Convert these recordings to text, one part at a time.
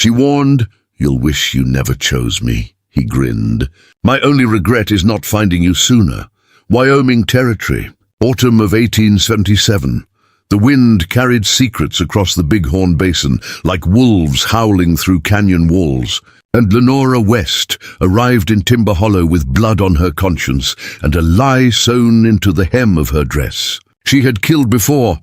She warned, "You'll wish you never chose me," he grinned. "My only regret is not finding you sooner." Wyoming Territory, autumn of 1877. The wind carried secrets across the Bighorn Basin like wolves howling through canyon walls, and Lenora West arrived in Timber Hollow with blood on her conscience and a lie sewn into the hem of her dress. She had killed before,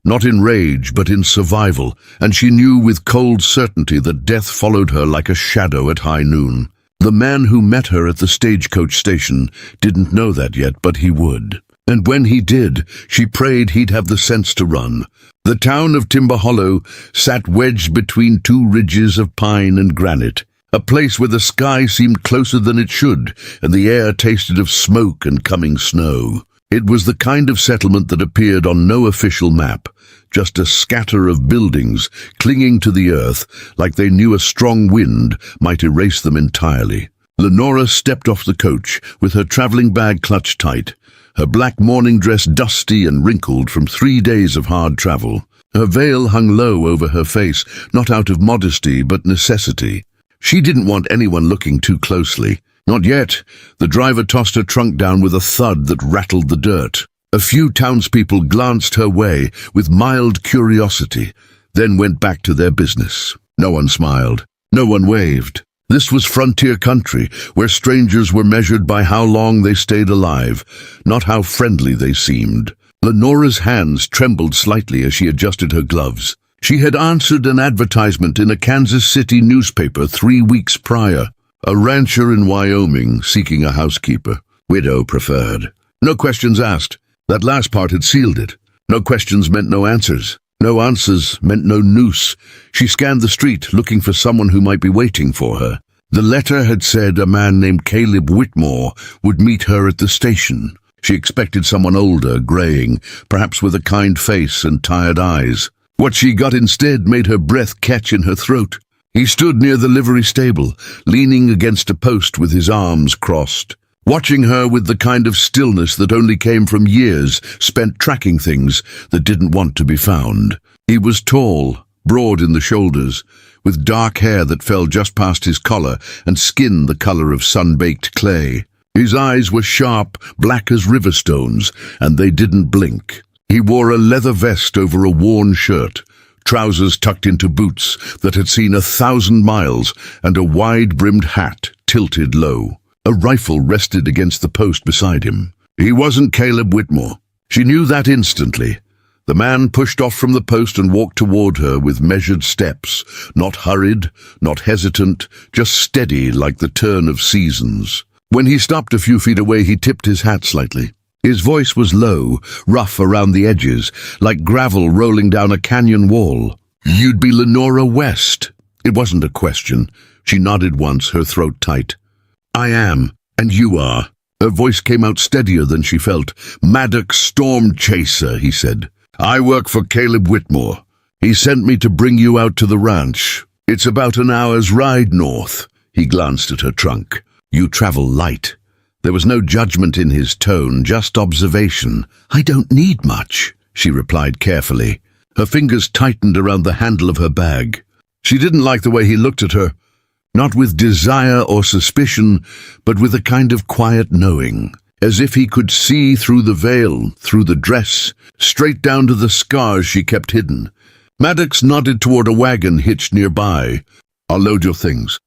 not in rage but in survival, and she knew with cold certainty that death followed her like a shadow at high noon. The man who met her at the stagecoach station didn't know that yet, but he would. And when he did, she prayed he'd have the sense to run. The town of Timber Hollow sat wedged between two ridges of pine and granite, a place where the sky seemed closer than it should, and the air tasted of smoke and coming snow. It was the kind of settlement that appeared on no official map, just a scatter of buildings clinging to the earth like they knew a strong wind might erase them entirely. Lenora stepped off the coach with her traveling bag clutched tight, her black morning dress dusty and wrinkled from 3 days of hard travel. Her veil hung low over her face, not out of modesty but necessity. She didn't want anyone looking too closely. Not yet. The driver tossed her trunk down with a thud that rattled the dirt. A few townspeople glanced her way with mild curiosity, then went back to their business. No one smiled. No one waved. This was frontier country, where strangers were measured by how long they stayed alive, not how friendly they seemed. Lenora's hands trembled slightly as she adjusted her gloves. She had answered an advertisement in a Kansas City newspaper 3 weeks prior. A rancher in Wyoming seeking a housekeeper. Widow preferred. No questions asked. That last part had sealed it. No questions meant no answers. No answers meant no noose. She scanned the street, looking for someone who might be waiting for her. The letter had said a man named Caleb Whitmore would meet her at the station. She expected someone older, graying, perhaps with a kind face and tired eyes. What she got instead made her breath catch in her throat. He stood near the livery stable, leaning against a post with his arms crossed, watching her with the kind of stillness that only came from years spent tracking things that didn't want to be found. He was tall, broad in the shoulders, with dark hair that fell just past his collar and skin the color of sun-baked clay. His eyes were sharp, black as river stones, and they didn't blink. He wore a leather vest over a worn shirt, trousers tucked into boots that had seen 1,000 miles, and a wide-brimmed hat tilted low. A rifle rested against the post beside him. He wasn't Caleb Whitmore. She knew that instantly. The man pushed off from the post and walked toward her with measured steps, not hurried, not hesitant, just steady like the turn of seasons. When he stopped a few feet away, he tipped his hat slightly. His voice was low, rough around the edges, like gravel rolling down a canyon wall. "You'd be Lenora West." It wasn't a question. She nodded once, her throat tight. "I am, and you are." Her voice came out steadier than she felt. "Maddox Storm Chaser," he said. "I work for Caleb Whitmore. He sent me to bring you out to the ranch. It's about an hour's ride north." He glanced at her trunk. "You travel light." There was no judgment in his tone, just observation. "I don't need much," she replied carefully. Her fingers tightened around the handle of her bag. She didn't like the way he looked at her, not with desire or suspicion, but with a kind of quiet knowing, as if he could see through the veil, through the dress, straight down to the scars she kept hidden. Maddox nodded toward a wagon hitched nearby. "I'll load your things.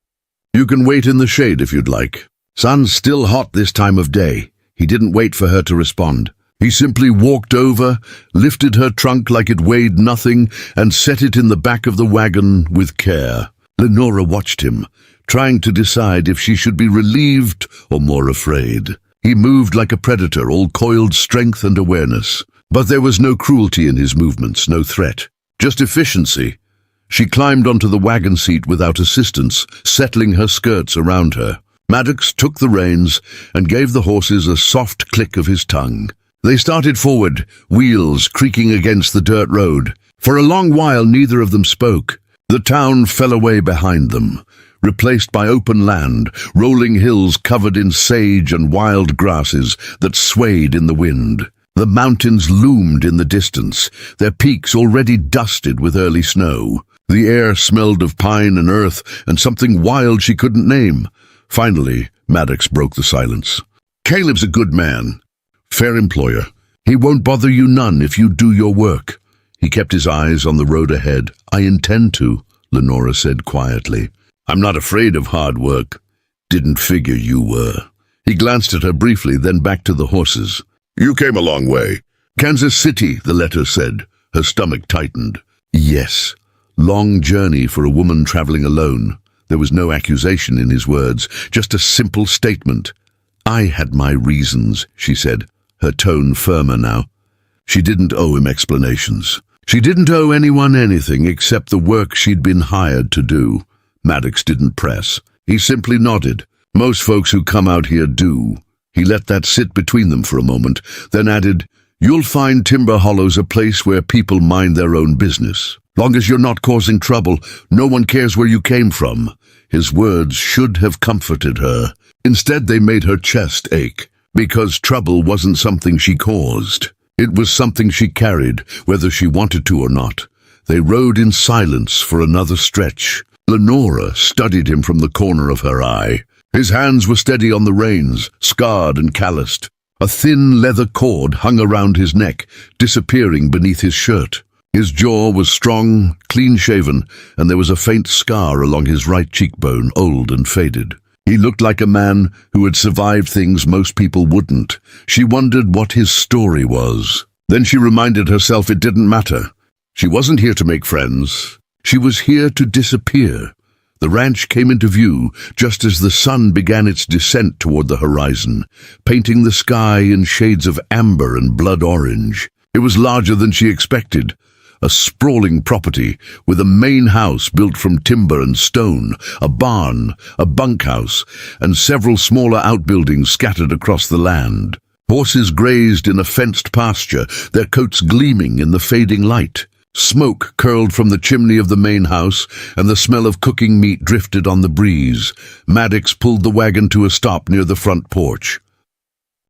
You can wait in the shade if you'd like." "Sun's still hot this time of day." He didn't wait for her to respond. He simply walked over, lifted her trunk like it weighed nothing, and set it in the back of the wagon with care. Lenora watched him, trying to decide if she should be relieved or more afraid. He moved like a predator, all coiled strength and awareness. But there was no cruelty in his movements, no threat, just efficiency. She climbed onto the wagon seat without assistance, settling her skirts around her. Maddox took the reins and gave the horses a soft click of his tongue. They started forward, wheels creaking against the dirt road. For a long while neither of them spoke. The town fell away behind them, replaced by open land, rolling hills covered in sage and wild grasses that swayed in the wind. The mountains loomed in the distance, their peaks already dusted with early snow. The air smelled of pine and earth and something wild she couldn't name. Finally, Maddox broke the silence. "Caleb's a good man. Fair employer. He won't bother you none if you do your work." He kept his eyes on the road ahead. "I intend to," Lenora said quietly. "I'm not afraid of hard work." "Didn't figure you were." He glanced at her briefly, then back to the horses. "You came a long way." "Kansas City," the letter said. Her stomach tightened. "Yes. Long journey for a woman traveling alone." There was no accusation in his words, just a simple statement. "I had my reasons," she said, her tone firmer now. She didn't owe him explanations. She didn't owe anyone anything except the work she'd been hired to do. Maddox didn't press. He simply nodded. "Most folks who come out here do." He let that sit between them for a moment, then added, "You'll find Timber Hollow's a place where people mind their own business. Long as you're not causing trouble, no one cares where you came from." His words should have comforted her. Instead, they made her chest ache, because trouble wasn't something she caused. It was something she carried, whether she wanted to or not. They rode in silence for another stretch. Lenora studied him from the corner of her eye. His hands were steady on the reins, scarred and calloused. A thin leather cord hung around his neck, disappearing beneath his shirt. His jaw was strong, clean-shaven, and there was a faint scar along his right cheekbone, old and faded. He looked like a man who had survived things most people wouldn't. She wondered what his story was. Then she reminded herself it didn't matter. She wasn't here to make friends. She was here to disappear. The ranch came into view just as the sun began its descent toward the horizon, painting the sky in shades of amber and blood orange. It was larger than she expected. A sprawling property with a main house built from timber and stone, a barn, a bunkhouse, and several smaller outbuildings scattered across the land. Horses grazed in a fenced pasture, their coats gleaming in the fading light. Smoke curled from the chimney of the main house, and the smell of cooking meat drifted on the breeze. Maddox pulled the wagon to a stop near the front porch.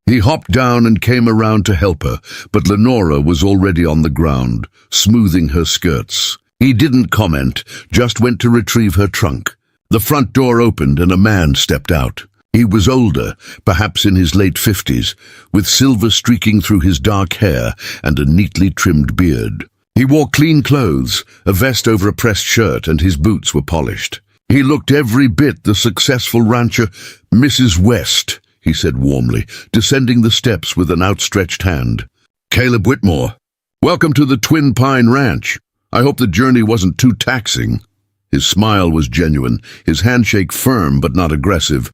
He hopped down and came around to help her, but Lenora was already on the ground, smoothing her skirts. He didn't comment, just went to retrieve her trunk. The front door opened and a man stepped out. He was older, perhaps in his late 50s, with silver streaking through his dark hair and a neatly trimmed beard. He wore clean clothes, a vest over a pressed shirt, and his boots were polished. He looked every bit the successful rancher. "Mrs. West," he said warmly, descending the steps with an outstretched hand. "Caleb Whitmore. Welcome to the Twin Pine Ranch. I hope the journey wasn't too taxing." His smile was genuine, his handshake firm but not aggressive.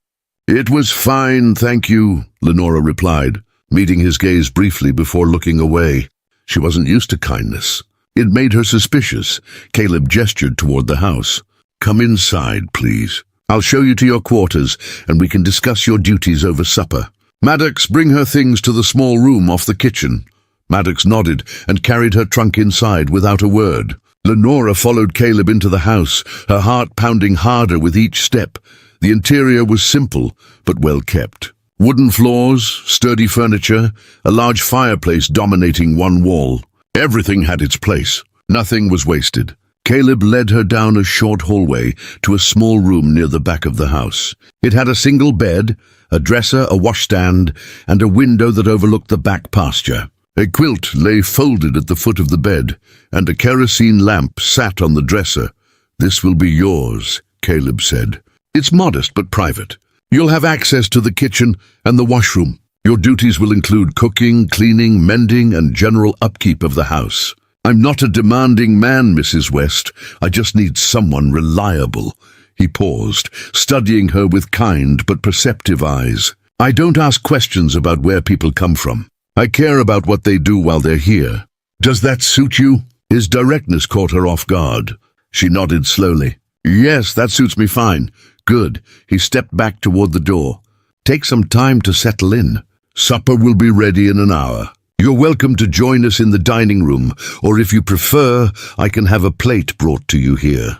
"It was fine, thank you," Lenora replied, meeting his gaze briefly before looking away. She wasn't used to kindness. It made her suspicious. Caleb gestured toward the house. "Come inside, please. I'll show you to your quarters, and we can discuss your duties over supper. Maddox, bring her things to the small room off the kitchen." Maddox nodded and carried her trunk inside without a word. Lenora followed Caleb into the house, her heart pounding harder with each step. The interior was simple, but well kept. Wooden floors, sturdy furniture, a large fireplace dominating one wall. Everything had its place. Nothing was wasted. Caleb led her down a short hallway to a small room near the back of the house. It had a single bed, a dresser, a washstand, and a window that overlooked the back pasture. A quilt lay folded at the foot of the bed, and a kerosene lamp sat on the dresser. "This will be yours," Caleb said. "It's modest but private. You'll have access to the kitchen and the washroom. Your duties will include cooking, cleaning, mending, and general upkeep of the house. I'm not a demanding man, Mrs. West. I just need someone reliable." He paused, studying her with kind but perceptive eyes. "I don't ask questions about where people come from. I care about what they do while they're here. Does that suit you?" His directness caught her off guard. She nodded slowly. "Yes, that suits me fine." "Good." He stepped back toward the door. "Take some time to settle in. Supper will be ready in an hour. You're welcome to join us in the dining room, or if you prefer, I can have a plate brought to you here."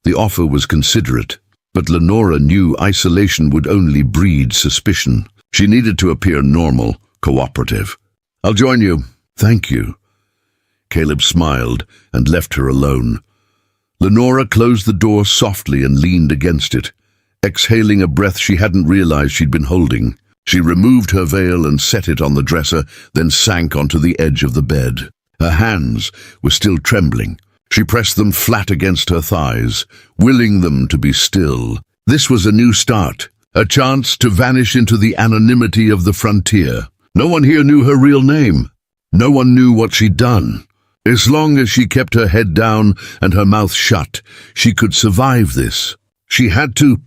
The offer was considerate, but Lenora knew isolation would only breed suspicion. She needed to appear normal, cooperative. "I'll join you." "Thank you." Caleb smiled and left her alone. Lenora closed the door softly and leaned against it, exhaling a breath she hadn't realized she'd been holding. She removed her veil and set it on the dresser, then sank onto the edge of the bed. Her hands were still trembling. She pressed them flat against her thighs, willing them to be still. This was a new start, a chance to vanish into the anonymity of the frontier. No one here knew her real name. No one knew what she'd done. As long as she kept her head down and her mouth shut, she could survive this. She had to.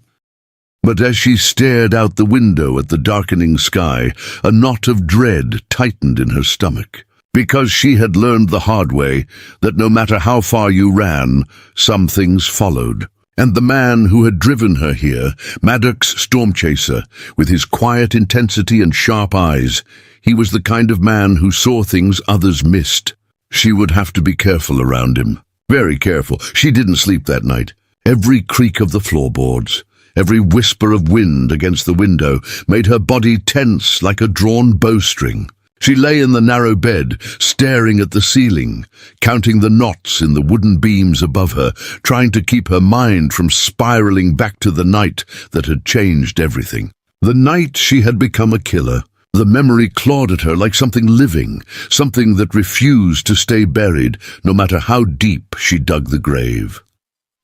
But as she stared out the window at the darkening sky, a knot of dread tightened in her stomach. Because she had learned the hard way that no matter how far you ran, some things followed. And the man who had driven her here, Maddox Stormchaser, with his quiet intensity and sharp eyes, he was the kind of man who saw things others missed. She would have to be careful around him. Very careful. She didn't sleep that night. Every creak of the floorboards, every whisper of wind against the window made her body tense like a drawn bowstring. She lay in the narrow bed, staring at the ceiling, counting the knots in the wooden beams above her, trying to keep her mind from spiraling back to the night that had changed everything. The night she had become a killer. The memory clawed at her like something living, something that refused to stay buried, no matter how deep she dug the grave.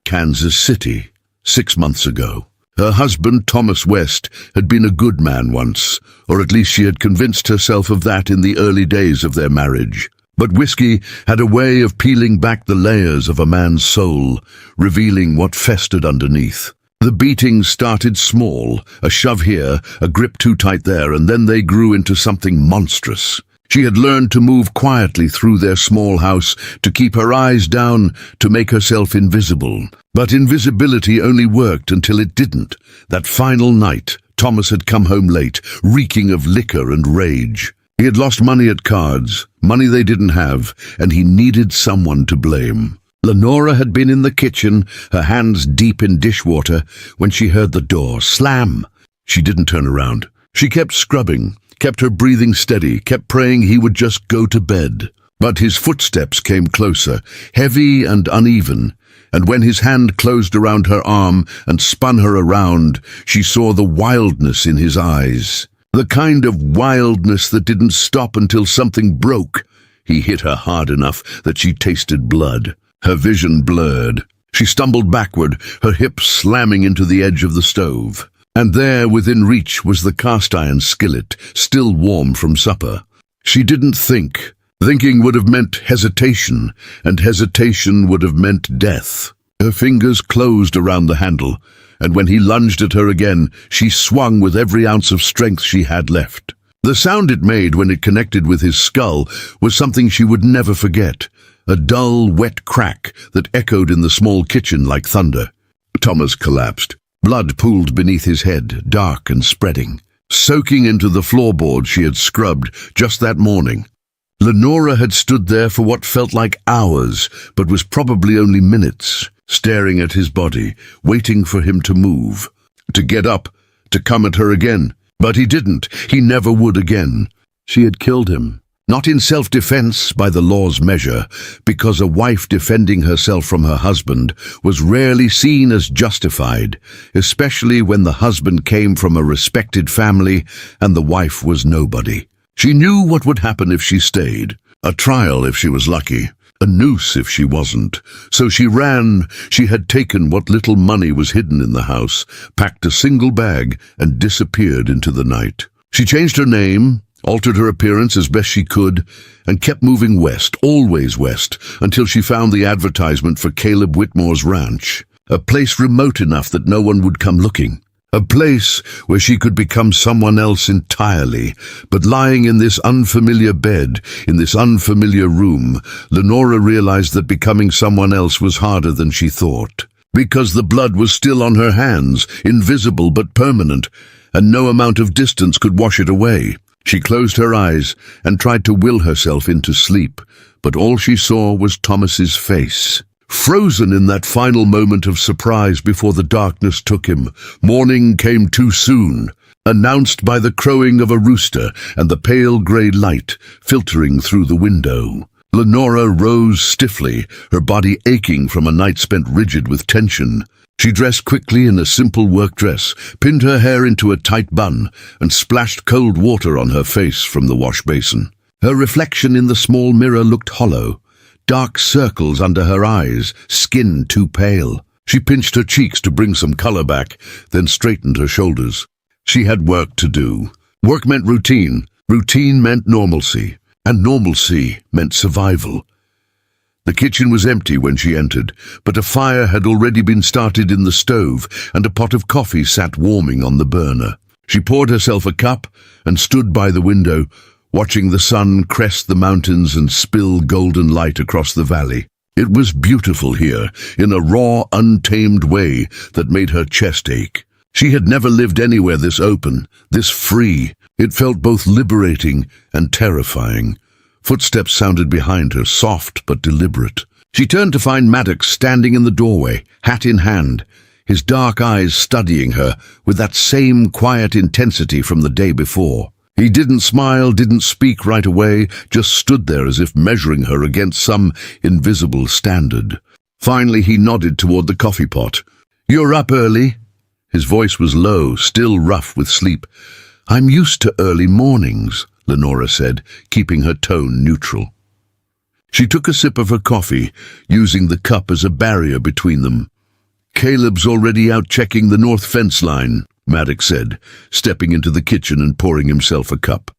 Kansas City, 6 months ago. Her husband, Thomas West, had been a good man once, or at least she had convinced herself of that in the early days of their marriage. But whiskey had a way of peeling back the layers of a man's soul, revealing what festered underneath. The beatings started small, a shove here, a grip too tight there, and then they grew into something monstrous. She had learned to move quietly through their small house, to keep her eyes down, to make herself invisible. But invisibility only worked until it didn't. That final night, Thomas had come home late, reeking of liquor and rage. He had lost money at cards, money they didn't have, and he needed someone to blame. Lenora had been in the kitchen, her hands deep in dishwater, when she heard the door slam. She didn't turn around. She kept scrubbing, kept her breathing steady, kept praying he would just go to bed. But his footsteps came closer, heavy and uneven, and when his hand closed around her arm and spun her around, she saw the wildness in his eyes. The kind of wildness that didn't stop until something broke. He hit her hard enough that she tasted blood. Her vision blurred. She stumbled backward, her hips slamming into the edge of the stove. And there, within reach, was the cast-iron skillet, still warm from supper. She didn't think. Thinking would have meant hesitation, and hesitation would have meant death. Her fingers closed around the handle, and when he lunged at her again, she swung with every ounce of strength she had left. The sound it made when it connected with his skull was something she would never forget, a dull, wet crack that echoed in the small kitchen like thunder. Thomas collapsed. Blood pooled beneath his head, dark and spreading, soaking into the floorboards she had scrubbed just that morning. Lenora had stood there for what felt like hours, but was probably only minutes, staring at his body, waiting for him to move, to get up, to come at her again. But he didn't. He never would again. She had killed him. Not in self-defense by the law's measure, because a wife defending herself from her husband was rarely seen as justified, especially when the husband came from a respected family and the wife was nobody. She knew what would happen if she stayed, a trial if she was lucky, a noose if she wasn't. So she ran. She had taken what little money was hidden in the house, packed a single bag, and disappeared into the night. She changed her name, altered her appearance as best she could, and kept moving west, always west, until she found the advertisement for Caleb Whitmore's ranch, a place remote enough that no one would come looking, a place where she could become someone else entirely. But lying in this unfamiliar bed, in this unfamiliar room, Lenora realized that becoming someone else was harder than she thought, because the blood was still on her hands, invisible but permanent, and no amount of distance could wash it away. She closed her eyes and tried to will herself into sleep, but all she saw was Thomas's face. Frozen in that final moment of surprise before the darkness took him, morning came too soon, announced by the crowing of a rooster and the pale grey light filtering through the window. Lenora rose stiffly, her body aching from a night spent rigid with tension. She dressed quickly in a simple work dress, pinned her hair into a tight bun, and splashed cold water on her face from the wash basin. Her reflection in the small mirror looked hollow. Dark circles under her eyes, skin too pale. She pinched her cheeks to bring some color back, then straightened her shoulders. She had work to do. Work meant routine. Routine meant normalcy. And normalcy meant survival. The kitchen was empty when she entered, but a fire had already been started in the stove, and a pot of coffee sat warming on the burner. She poured herself a cup and stood by the window, watching the sun crest the mountains and spill golden light across the valley. It was beautiful here, in a raw, untamed way that made her chest ache. She had never lived anywhere this open, this free. It felt both liberating and terrifying. Footsteps sounded behind her, soft but deliberate. She turned to find Maddox standing in the doorway, hat in hand, his dark eyes studying her with that same quiet intensity from the day before. He didn't smile, didn't speak right away, just stood there as if measuring her against some invisible standard. Finally, he nodded toward the coffee pot. "You're up early?" His voice was low, still rough with sleep. "I'm used to early mornings," Lenora said, keeping her tone neutral. She took a sip of her coffee, using the cup as a barrier between them. "Caleb's already out checking the north fence line," Maddox said, stepping into the kitchen and pouring himself a cup.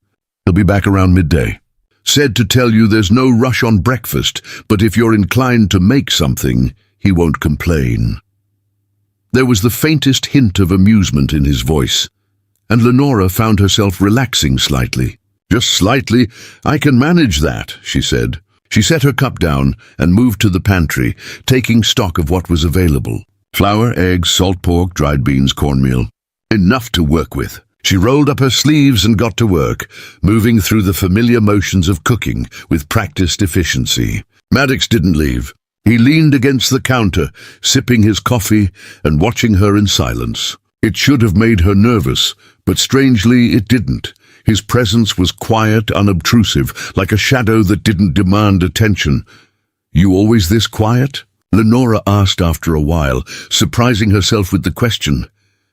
"He'll be back around midday. Said to tell you there's no rush on breakfast, but if you're inclined to make something, he won't complain." There was the faintest hint of amusement in his voice, and Lenora found herself relaxing slightly. "Just slightly. I can manage that," she said. She set her cup down and moved to the pantry, taking stock of what was available. Flour, eggs, salt pork, dried beans, cornmeal. Enough to work with. She rolled up her sleeves and got to work, moving through the familiar motions of cooking with practiced efficiency. Maddox didn't leave. He leaned against the counter, sipping his coffee and watching her in silence. It should have made her nervous, but strangely it didn't. His presence was quiet, unobtrusive, like a shadow that didn't demand attention. "You always this quiet?" Lenora asked after a while, surprising herself with the question.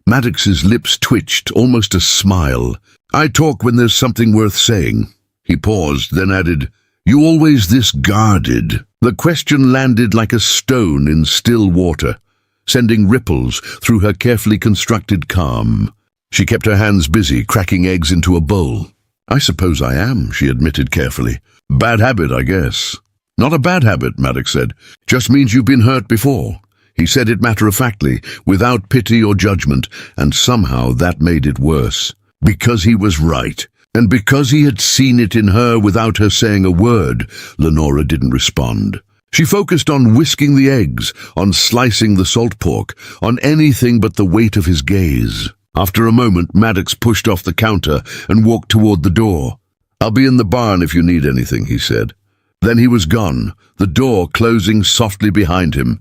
Maddox's lips twitched, almost a smile. "I talk when there's something worth saying." He paused, then added, "You always this guarded?" The question landed like a stone in still water, sending ripples through her carefully constructed calm. She kept her hands busy, cracking eggs into a bowl. "I suppose I am," she admitted carefully. "Bad habit, I guess." "Not a bad habit," Maddox said. "Just means you've been hurt before." He said it matter-of-factly, without pity or judgment, and somehow that made it worse. Because he was right, and because he had seen it in her without her saying a word, Lenora didn't respond. She focused on whisking the eggs, on slicing the salt pork, on anything but the weight of his gaze. After a moment, Maddox pushed off the counter and walked toward the door. "I'll be in the barn if you need anything," he said. Then he was gone, the door closing softly behind him.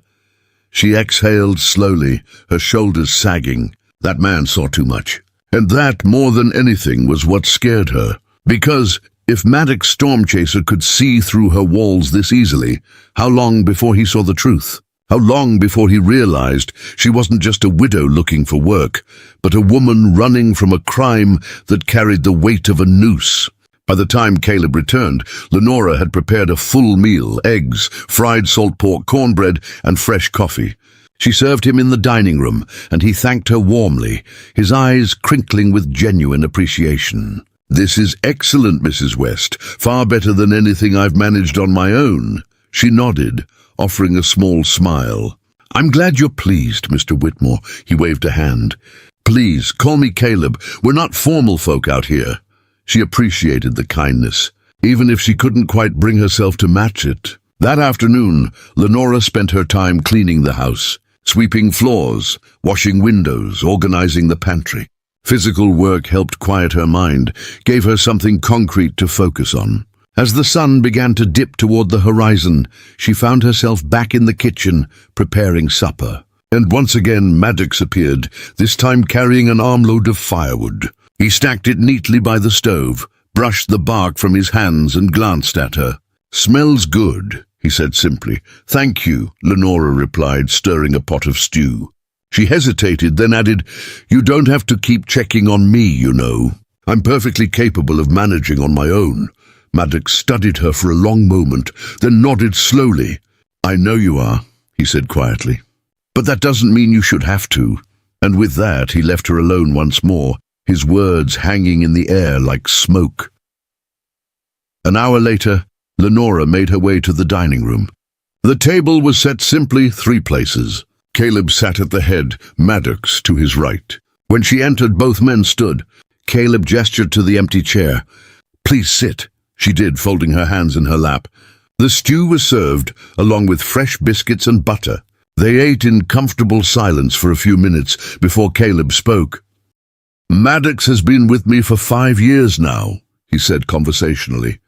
She exhaled slowly, her shoulders sagging. That man saw too much. And that, more than anything, was what scared her. Because if Maddox Stormchaser could see through her walls this easily, how long before he saw the truth? How long before he realized she wasn't just a widow looking for work, but a woman running from a crime that carried the weight of a noose? By the time Caleb returned, Lenora had prepared a full meal, eggs, fried salt pork, cornbread, and fresh coffee. She served him in the dining room, and he thanked her warmly, his eyes crinkling with genuine appreciation. "This is excellent, Mrs. West, far better than anything I've managed on my own." She nodded, offering a small smile. "I'm glad you're pleased, Mr. Whitmore," he waved a hand. "Please, call me Caleb. We're not formal folk out here." She appreciated the kindness, even if she couldn't quite bring herself to match it. That afternoon, Lenora spent her time cleaning the house, sweeping floors, washing windows, organizing the pantry. Physical work helped quiet her mind, gave her something concrete to focus on. As the sun began to dip toward the horizon, she found herself back in the kitchen, preparing supper. And once again Maddox appeared, this time carrying an armload of firewood. He stacked it neatly by the stove, brushed the bark from his hands and glanced at her. "Smells good," he said simply. "Thank you," Lenora replied, stirring a pot of stew. She hesitated, then added, "You don't have to keep checking on me, you know. I'm perfectly capable of managing on my own." Maddox studied her for a long moment, then nodded slowly. "I know you are," he said quietly. "But that doesn't mean you should have to." And with that, he left her alone once more, his words hanging in the air like smoke. An hour later, Lenora made her way to the dining room. The table was set simply 3 places. Caleb sat at the head, Maddox to his right. When she entered, both men stood. Caleb gestured to the empty chair. "Please sit," she did, folding her hands in her lap. The stew was served, along with fresh biscuits and butter. They ate in comfortable silence for a few minutes before Caleb spoke. "Maddox has been with me for 5 years now," he said conversationally.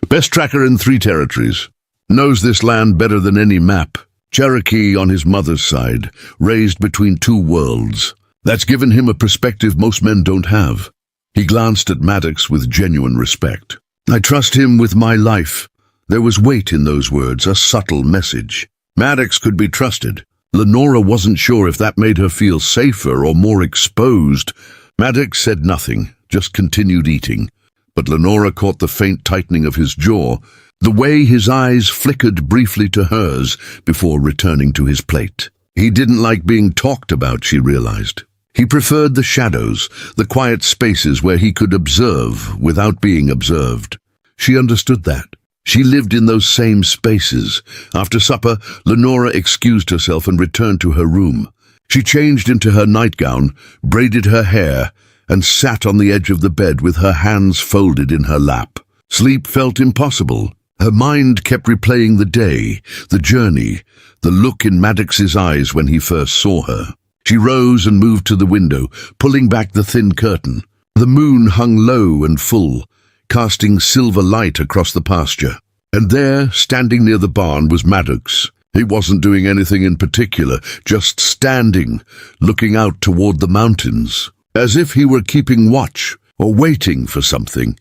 "Best tracker in 3 territories. Knows this land better than any map. Cherokee on his mother's side, raised between 2 worlds. That's given him a perspective most men don't have." He glanced at Maddox with genuine respect. "I trust him with my life." There was weight in those words, a subtle message. Maddox could be trusted. Lenora wasn't sure if that made her feel safer or more exposed. Maddox said nothing, just continued eating. But Lenora caught the faint tightening of his jaw, the way his eyes flickered briefly to hers before returning to his plate. He didn't like being talked about, she realized. He preferred the shadows, the quiet spaces where he could observe without being observed. She understood that. She lived in those same spaces. After supper, Lenora excused herself and returned to her room. She changed into her nightgown, braided her hair, and sat on the edge of the bed with her hands folded in her lap. Sleep felt impossible. Her mind kept replaying the day, the journey, the look in Maddox's eyes when he first saw her. She rose and moved to the window, pulling back the thin curtain. The moon hung low and full, casting silver light across the pasture. And there, standing near the barn, was Maddox. He wasn't doing anything in particular, just standing, looking out toward the mountains, as if he were keeping watch or waiting for something.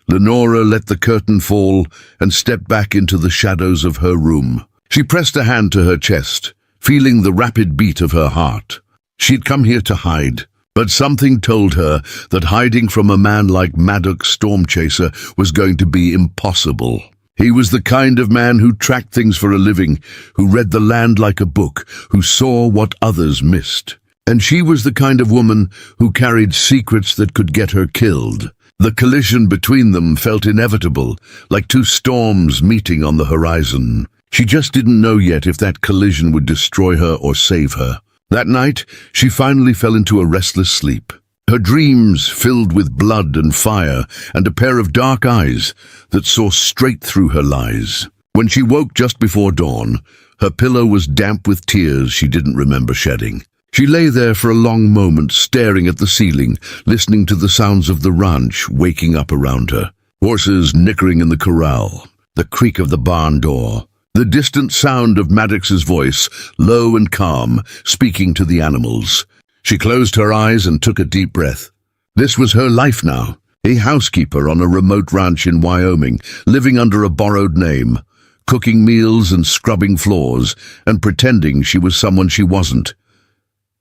Lenora let the curtain fall and stepped back into the shadows of her room. She pressed a hand to her chest, feeling the rapid beat of her heart. She'd come here to hide, but something told her that hiding from a man like Maddox Stormchaser was going to be impossible. He was the kind of man who tracked things for a living, who read the land like a book, who saw what others missed. And she was the kind of woman who carried secrets that could get her killed. The collision between them felt inevitable, like 2 storms meeting on the horizon. She just didn't know yet if that collision would destroy her or save her. That night, she finally fell into a restless sleep. Her dreams filled with blood and fire and a pair of dark eyes that saw straight through her lies. When she woke just before dawn, her pillow was damp with tears she didn't remember shedding. She lay there for a long moment, staring at the ceiling, listening to the sounds of the ranch waking up around her. Horses nickering in the corral, the creak of the barn door, the distant sound of Maddox's voice, low and calm, speaking to the animals. She closed her eyes and took a deep breath. This was her life now, a housekeeper on a remote ranch in Wyoming, living under a borrowed name, cooking meals and scrubbing floors, and pretending she was someone she wasn't.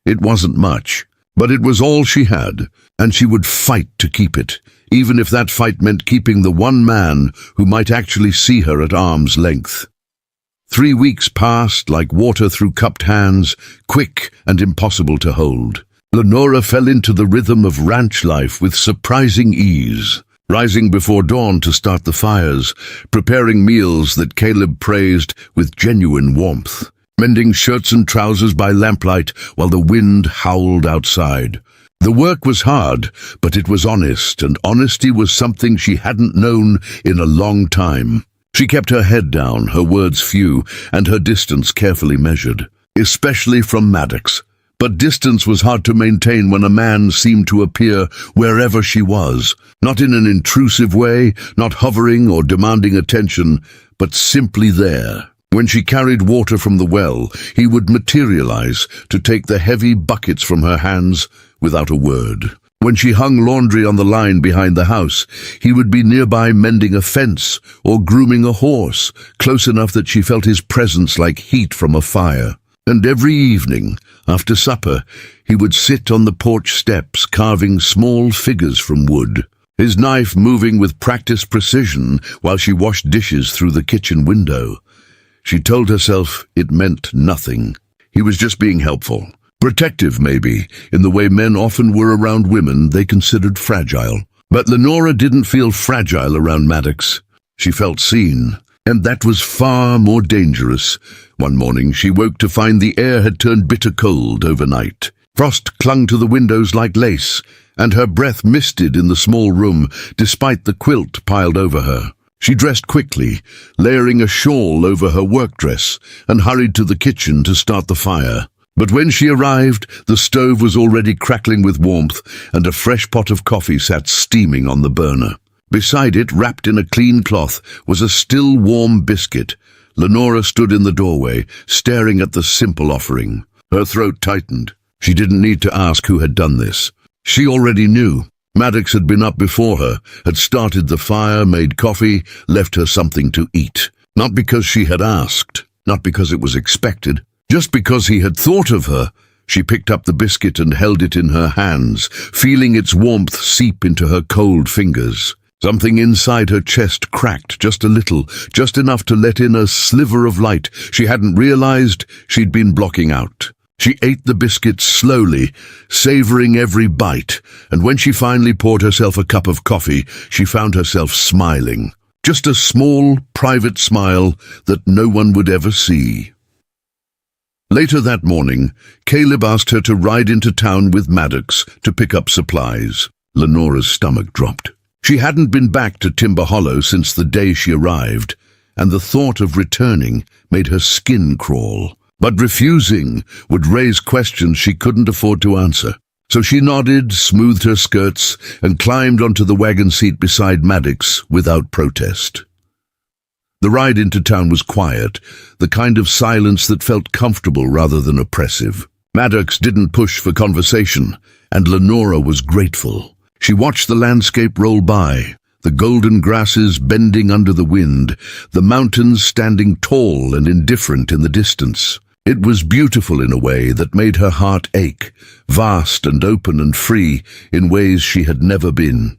It wasn't much, but it was all she had, and she would fight to keep it, even if that fight meant keeping the one man who might actually see her at arm's length. 3 weeks passed like water through cupped hands, quick and impossible to hold. Lenora fell into the rhythm of ranch life with surprising ease, rising before dawn to start the fires, preparing meals that Caleb praised with genuine warmth, mending shirts and trousers by lamplight while the wind howled outside. The work was hard, but it was honest, and honesty was something she hadn't known in a long time. She kept her head down, her words few, and her distance carefully measured, especially from Maddox. But distance was hard to maintain when a man seemed to appear wherever she was, not in an intrusive way, not hovering or demanding attention, but simply there. When she carried water from the well, he would materialize to take the heavy buckets from her hands without a word. When she hung laundry on the line behind the house, he would be nearby mending a fence or grooming a horse, close enough that she felt his presence like heat from a fire. And every evening, after supper, he would sit on the porch steps carving small figures from wood, his knife moving with practiced precision while she washed dishes through the kitchen window. She told herself it meant nothing. He was just being helpful. Protective, maybe, in the way men often were around women they considered fragile. But Lenora didn't feel fragile around Maddox. She felt seen, and that was far more dangerous. One morning she woke to find the air had turned bitter cold overnight. Frost clung to the windows like lace, and her breath misted in the small room despite the quilt piled over her. She dressed quickly, layering a shawl over her work dress, and hurried to the kitchen to start the fire. But when she arrived, the stove was already crackling with warmth, and a fresh pot of coffee sat steaming on the burner. Beside it, wrapped in a clean cloth, was a still warm biscuit. Lenora stood in the doorway, staring at the simple offering. Her throat tightened. She didn't need to ask who had done this. She already knew. Maddox had been up before her, had started the fire, made coffee, left her something to eat. Not because she had asked, not because it was expected. Just because he had thought of her. She picked up the biscuit and held it in her hands, feeling its warmth seep into her cold fingers. Something inside her chest cracked just a little, just enough to let in a sliver of light she hadn't realized she'd been blocking out. She ate the biscuit slowly, savoring every bite, and when she finally poured herself a cup of coffee, she found herself smiling. Just a small, private smile that no one would ever see. Later that morning, Caleb asked her to ride into town with Maddox to pick up supplies. Lenora's stomach dropped. She hadn't been back to Timber Hollow since the day she arrived, and the thought of returning made her skin crawl. But refusing would raise questions she couldn't afford to answer. So she nodded, smoothed her skirts, and climbed onto the wagon seat beside Maddox without protest. The ride into town was quiet, the kind of silence that felt comfortable rather than oppressive. Maddox didn't push for conversation, and Lenora was grateful. She watched the landscape roll by, the golden grasses bending under the wind, the mountains standing tall and indifferent in the distance. It was beautiful in a way that made her heart ache, vast and open and free in ways she had never been.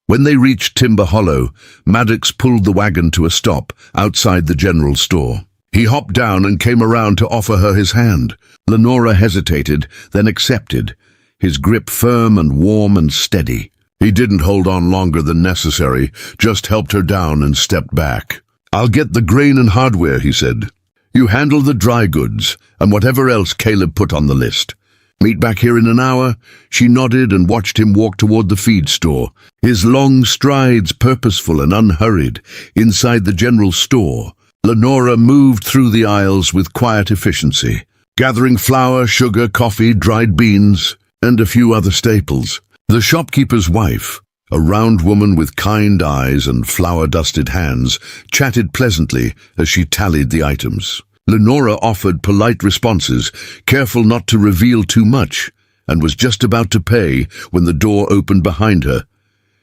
When they reached Timber Hollow, Maddox pulled the wagon to a stop outside the general store. He hopped down and came around to offer her his hand. Lenora hesitated, then accepted, his grip firm and warm and steady. He didn't hold on longer than necessary, just helped her down and stepped back. "I'll get the grain and hardware," he said. "You handle the dry goods, and whatever else Caleb put on the list. Meet back here in an hour." She nodded and watched him walk toward the feed store, his long strides purposeful and unhurried. Inside the general store, Lenora moved through the aisles with quiet efficiency, gathering flour, sugar, coffee, dried beans, and a few other staples. The shopkeeper's wife, a round woman with kind eyes and flour-dusted hands, chatted pleasantly as she tallied the items. Lenora offered polite responses, careful not to reveal too much, and was just about to pay when the door opened behind her.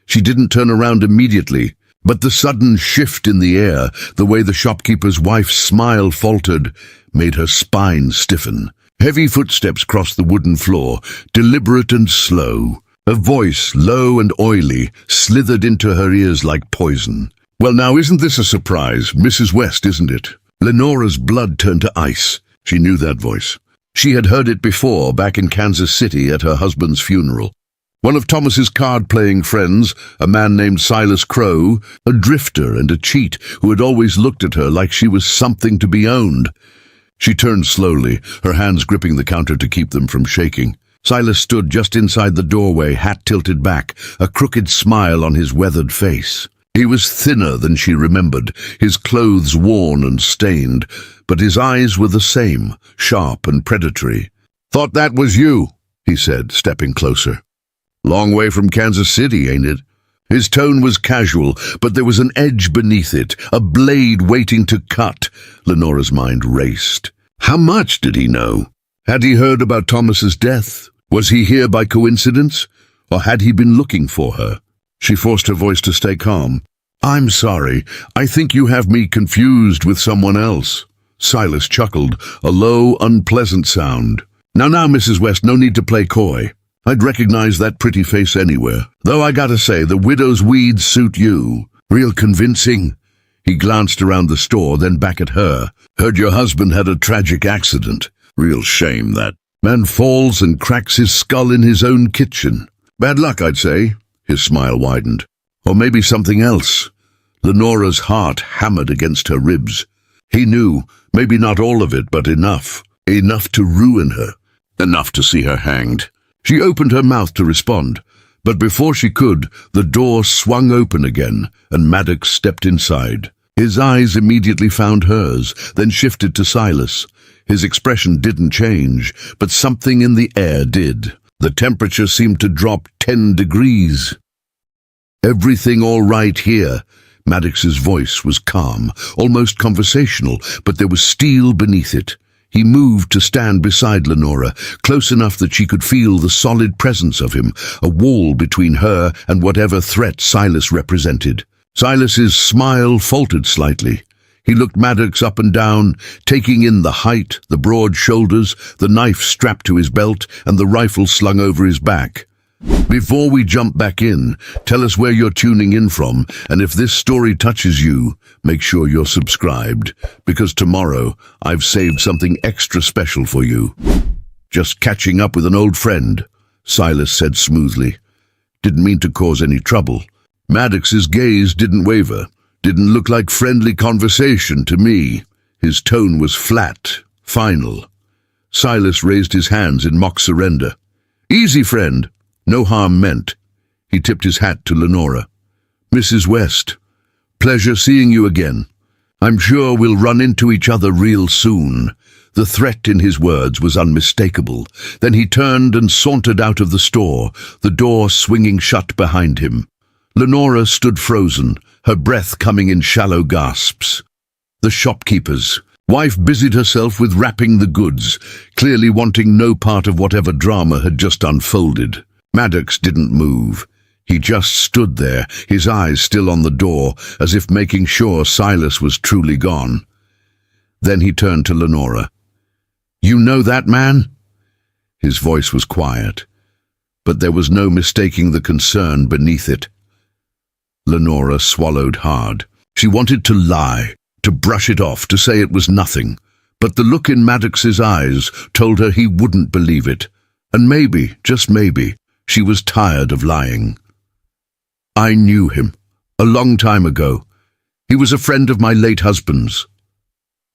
She didn't turn around immediately, but the sudden shift in the air, the way the shopkeeper's wife's smile faltered, made her spine stiffen. Heavy footsteps crossed the wooden floor, deliberate and slow. A voice, low and oily, slithered into her ears like poison. "Well, now, isn't this a surprise? Mrs. West, isn't it?" Lenora's blood turned to ice. She knew that voice. She had heard it before, back in Kansas City at her husband's funeral. One of Thomas's card-playing friends, a man named Silas Crow, a drifter and a cheat who had always looked at her like she was something to be owned. She turned slowly, her hands gripping the counter to keep them from shaking. Silas stood just inside the doorway, hat tilted back, a crooked smile on his weathered face. He was thinner than she remembered, his clothes worn and stained, but his eyes were the same, sharp and predatory. "Thought that was you," he said, stepping closer. "Long way from Kansas City, ain't it?" His tone was casual, but there was an edge beneath it, a blade waiting to cut. Lenora's mind raced. How much did he know? Had he heard about Thomas's death? Was he here by coincidence, or had he been looking for her? She forced her voice to stay calm. I'm sorry, I think you have me confused with someone else. Silas chuckled, a low, unpleasant sound. Now, Mrs. West, no need to play coy. I'd recognize that pretty face anywhere. Though I gotta say, the widow's weeds suit you. Real convincing. He glanced around the store, then back at her. Heard your husband had a tragic accident. Real shame, that. Man falls and cracks his skull in his own kitchen. Bad luck, I'd say. His smile widened. Or maybe something else. Lenora's heart hammered against her ribs. He knew, maybe not all of it, but enough. Enough to ruin her. Enough to see her hanged. She opened her mouth to respond, but before she could, the door swung open again, and Maddox stepped inside. His eyes immediately found hers, then shifted to Silas. His expression didn't change, but something in the air did. The temperature seemed to drop 10 degrees. Everything all right here? Maddox's voice was calm, almost conversational, but there was steel beneath it. He moved to stand beside Lenora, close enough that she could feel the solid presence of him, a wall between her and whatever threat Silas represented. Silas's smile faltered slightly. He looked Maddox up and down, taking in the height, the broad shoulders, the knife strapped to his belt, and the rifle slung over his back. Before we jump back in, tell us where you're tuning in from, and if this story touches you, make sure you're subscribed, because tomorrow I've saved something extra special for you. Just catching up with an old friend, Silas said smoothly. Didn't mean to cause any trouble. Maddox's gaze didn't waver. Didn't look like friendly conversation to me. His tone was flat, final. Silas raised his hands in mock surrender. Easy, friend. No harm meant. He tipped his hat to Lenora. Mrs. West, pleasure seeing you again. I'm sure we'll run into each other real soon. The threat in his words was unmistakable. Then he turned and sauntered out of the store, the door swinging shut behind him. Lenora stood frozen, her breath coming in shallow gasps. The shopkeeper's wife busied herself with wrapping the goods, clearly wanting no part of whatever drama had just unfolded. Maddox didn't move. He just stood there, his eyes still on the door, as if making sure Silas was truly gone. Then he turned to Lenora. You know that man? His voice was quiet, but there was no mistaking the concern beneath it. Lenora swallowed hard. She wanted to lie, to brush it off, to say it was nothing, but the look in Maddox's eyes told her he wouldn't believe it, and maybe, just maybe, she was tired of lying. I knew him, a long time ago. He was a friend of my late husband's.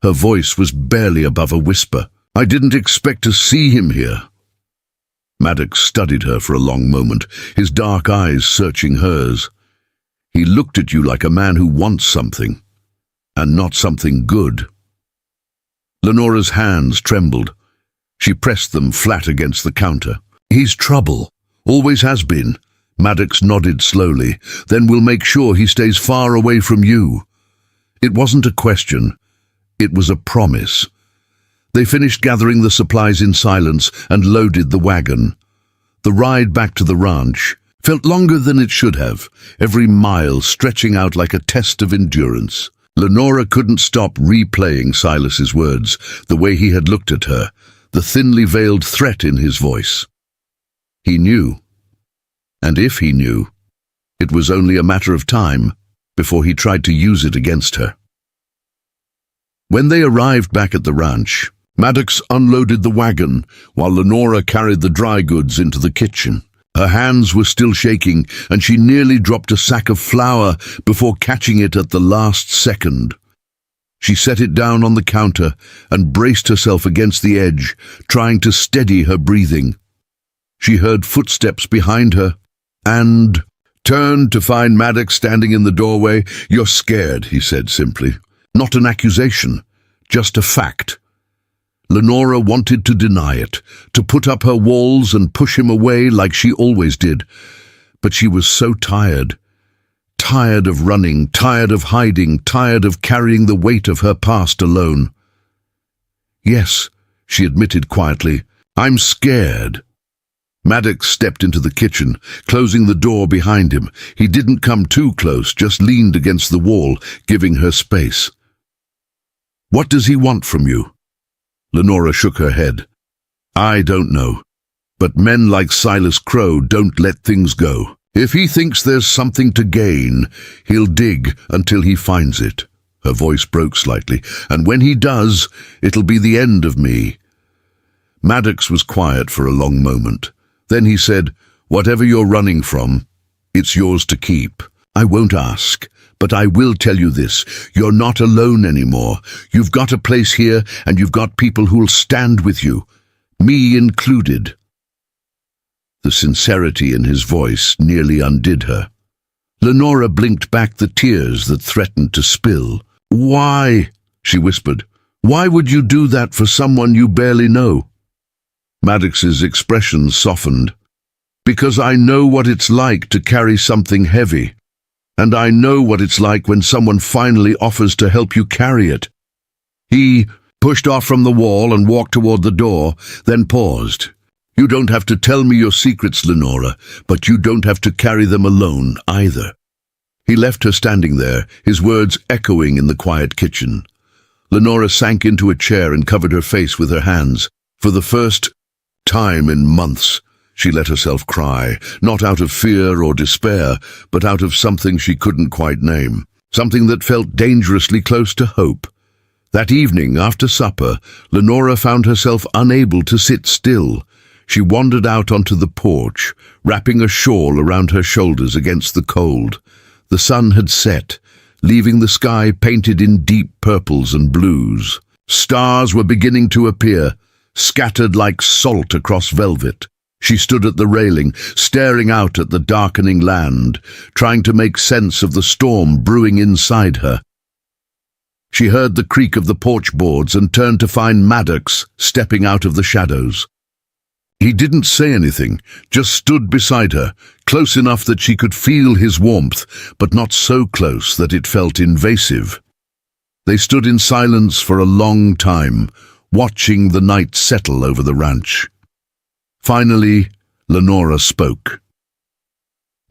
Her voice was barely above a whisper. I didn't expect to see him here. Maddox studied her for a long moment, his dark eyes searching hers. He looked at you like a man who wants something, and not something good. Lenora's hands trembled. She pressed them flat against the counter. He's trouble. Always has been. Maddox nodded slowly. Then we'll make sure he stays far away from you. It wasn't a question. It was a promise. They finished gathering the supplies in silence and loaded the wagon. The ride back to the ranch felt longer than it should have, every mile stretching out like a test of endurance. Lenora couldn't stop replaying Silas's words, the way he had looked at her, the thinly veiled threat in his voice. He knew. And if he knew, it was only a matter of time before he tried to use it against her. When they arrived back at the ranch, Maddox unloaded the wagon while Lenora carried the dry goods into the kitchen. Her hands were still shaking, and she nearly dropped a sack of flour before catching it at the last second. She set it down on the counter and braced herself against the edge, trying to steady her breathing. She heard footsteps behind her and turned to find Maddox standing in the doorway. You're scared, he said simply. Not an accusation, just a fact. Lenora wanted to deny it, to put up her walls and push him away like she always did. But she was so tired. Tired of running, tired of hiding, tired of carrying the weight of her past alone. Yes, she admitted quietly, I'm scared. Maddox stepped into the kitchen, closing the door behind him. He didn't come too close, just leaned against the wall, giving her space. "What does he want from you?" Lenora shook her head. "I don't know. But men like Silas Crow don't let things go. If he thinks there's something to gain, he'll dig until he finds it." Her voice broke slightly. "And when he does, it'll be the end of me." Maddox was quiet for a long moment. Then he said, "Whatever you're running from, it's yours to keep. I won't ask, but I will tell you this. You're not alone anymore. You've got a place here, and you've got people who'll stand with you, me included." The sincerity in his voice nearly undid her. Lenora blinked back the tears that threatened to spill. "Why?" she whispered. "Why would you do that for someone you barely know?" Maddox's expression softened. "Because I know what it's like to carry something heavy, and I know what it's like when someone finally offers to help you carry it." He pushed off from the wall and walked toward the door, then paused. "You don't have to tell me your secrets, Lenora, but you don't have to carry them alone either." He left her standing there, his words echoing in the quiet kitchen. Lenora sank into a chair and covered her face with her hands. For the first time in months, she let herself cry, not out of fear or despair, but out of something she couldn't quite name, something that felt dangerously close to hope. That evening, after supper, Lenora found herself unable to sit still. She wandered out onto the porch, wrapping a shawl around her shoulders against the cold. The sun had set, leaving the sky painted in deep purples and blues. Stars were beginning to appear, scattered like salt across velvet. She stood at the railing, staring out at the darkening land, trying to make sense of the storm brewing inside her. She heard the creak of the porch boards and turned to find Maddox stepping out of the shadows. He didn't say anything, just stood beside her, close enough that she could feel his warmth, but not so close that it felt invasive. They stood in silence for a long time, watching the night settle over the ranch. Finally, Lenora spoke.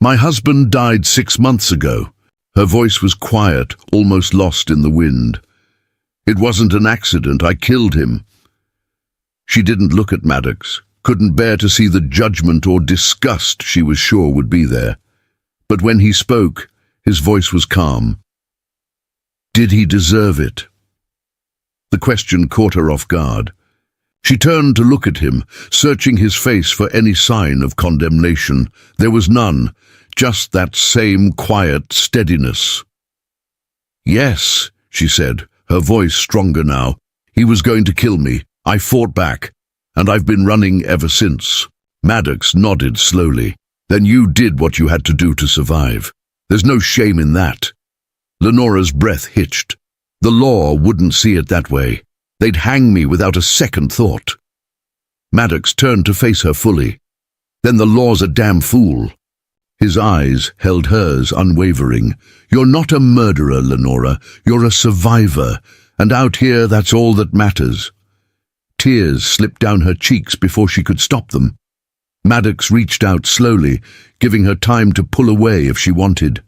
"My husband died 6 months ago." Her voice was quiet, almost lost in the wind. "It wasn't an accident. I killed him." She didn't look at Maddox, couldn't bear to see the judgment or disgust she was sure would be there. But when he spoke, his voice was calm. Did he deserve it? The question caught her off guard. She turned to look at him, searching his face for any sign of condemnation. There was none, just that same quiet steadiness. "Yes," she said, her voice stronger now. "He was going to kill me. I fought back, and I've been running ever since." Maddox nodded slowly. "Then you did what you had to do to survive. There's no shame in that." Lenora's breath hitched. The law wouldn't see it that way. They'd hang me without a second thought. Maddox turned to face her fully. "Then the law's a damn fool." His eyes held hers unwavering. "You're not a murderer, Lenora. You're a survivor, and out here that's all that matters." Tears slipped down her cheeks before she could stop them. Maddox reached out slowly, giving her time to pull away if she wanted.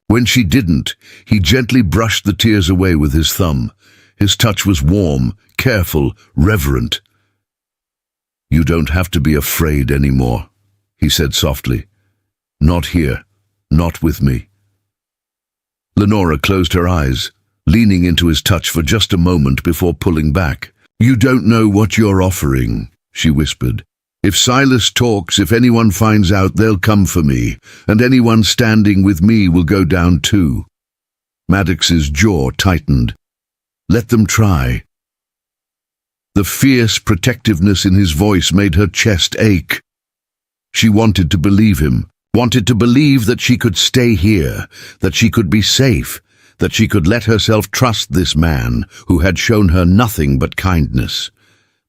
When she didn't, he gently brushed the tears away with his thumb. His touch was warm, careful, reverent. "You don't have to be afraid anymore," he said softly. "Not here, not with me." Lenora closed her eyes, leaning into his touch for just a moment before pulling back. "You don't know what you're offering," she whispered. "If Silas talks, if anyone finds out, they'll come for me, and anyone standing with me will go down too." Maddox's jaw tightened. "Let them try." The fierce protectiveness in his voice made her chest ache. She wanted to believe him, wanted to believe that she could stay here, that she could be safe, that she could let herself trust this man who had shown her nothing but kindness.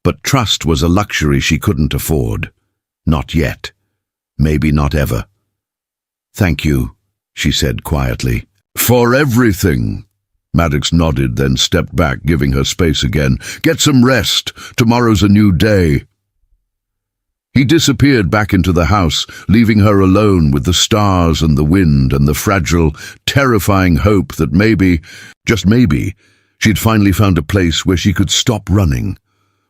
But trust was a luxury she couldn't afford. Not yet. Maybe not ever. "Thank you," she said quietly. "For everything." Maddox nodded, then stepped back, giving her space again. "Get some rest. Tomorrow's a new day." He disappeared back into the house, leaving her alone with the stars and the wind and the fragile, terrifying hope that maybe, just maybe, she'd finally found a place where she could stop running.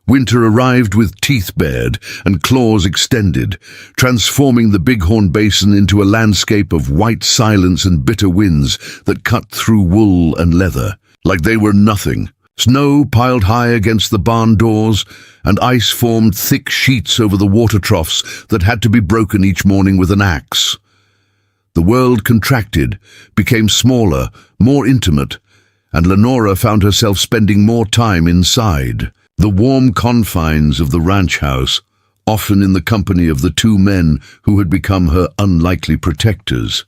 Winter arrived with teeth bared and claws extended, transforming the Bighorn Basin into a landscape of white silence and bitter winds that cut through wool and leather, like they were nothing. Snow piled high against the barn doors, and ice formed thick sheets over the water troughs that had to be broken each morning with an axe. The world contracted, became smaller, more intimate, and Lenora found herself spending more time inside. The warm confines of the ranch house, often in the company of the two men who had become her unlikely protectors.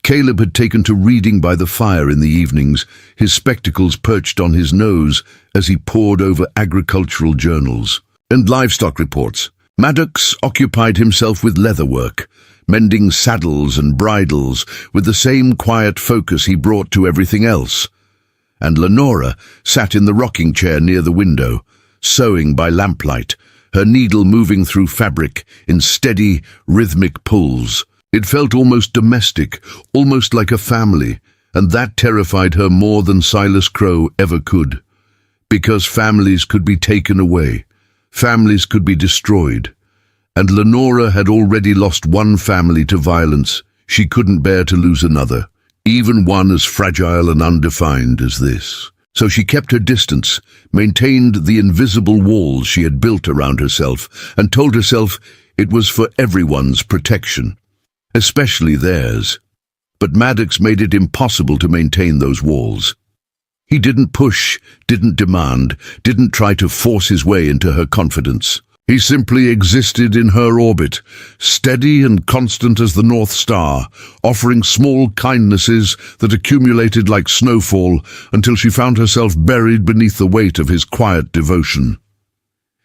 Caleb had taken to reading by the fire in the evenings, his spectacles perched on his nose as he pored over agricultural journals and livestock reports. Maddox occupied himself with leatherwork, mending saddles and bridles with the same quiet focus he brought to everything else. And Lenora sat in the rocking chair near the window, sewing by lamplight, her needle moving through fabric in steady, rhythmic pulls. It felt almost domestic, almost like a family, and that terrified her more than Silas Crow ever could. Because families could be taken away, families could be destroyed, and Lenora had already lost one family to violence. She couldn't bear to lose another, even one as fragile and undefined as this. So she kept her distance, maintained the invisible walls she had built around herself, and told herself it was for everyone's protection, especially theirs. But Maddox made it impossible to maintain those walls. He didn't push, didn't demand, didn't try to force his way into her confidence. He simply existed in her orbit, steady and constant as the North Star, offering small kindnesses that accumulated like snowfall until she found herself buried beneath the weight of his quiet devotion.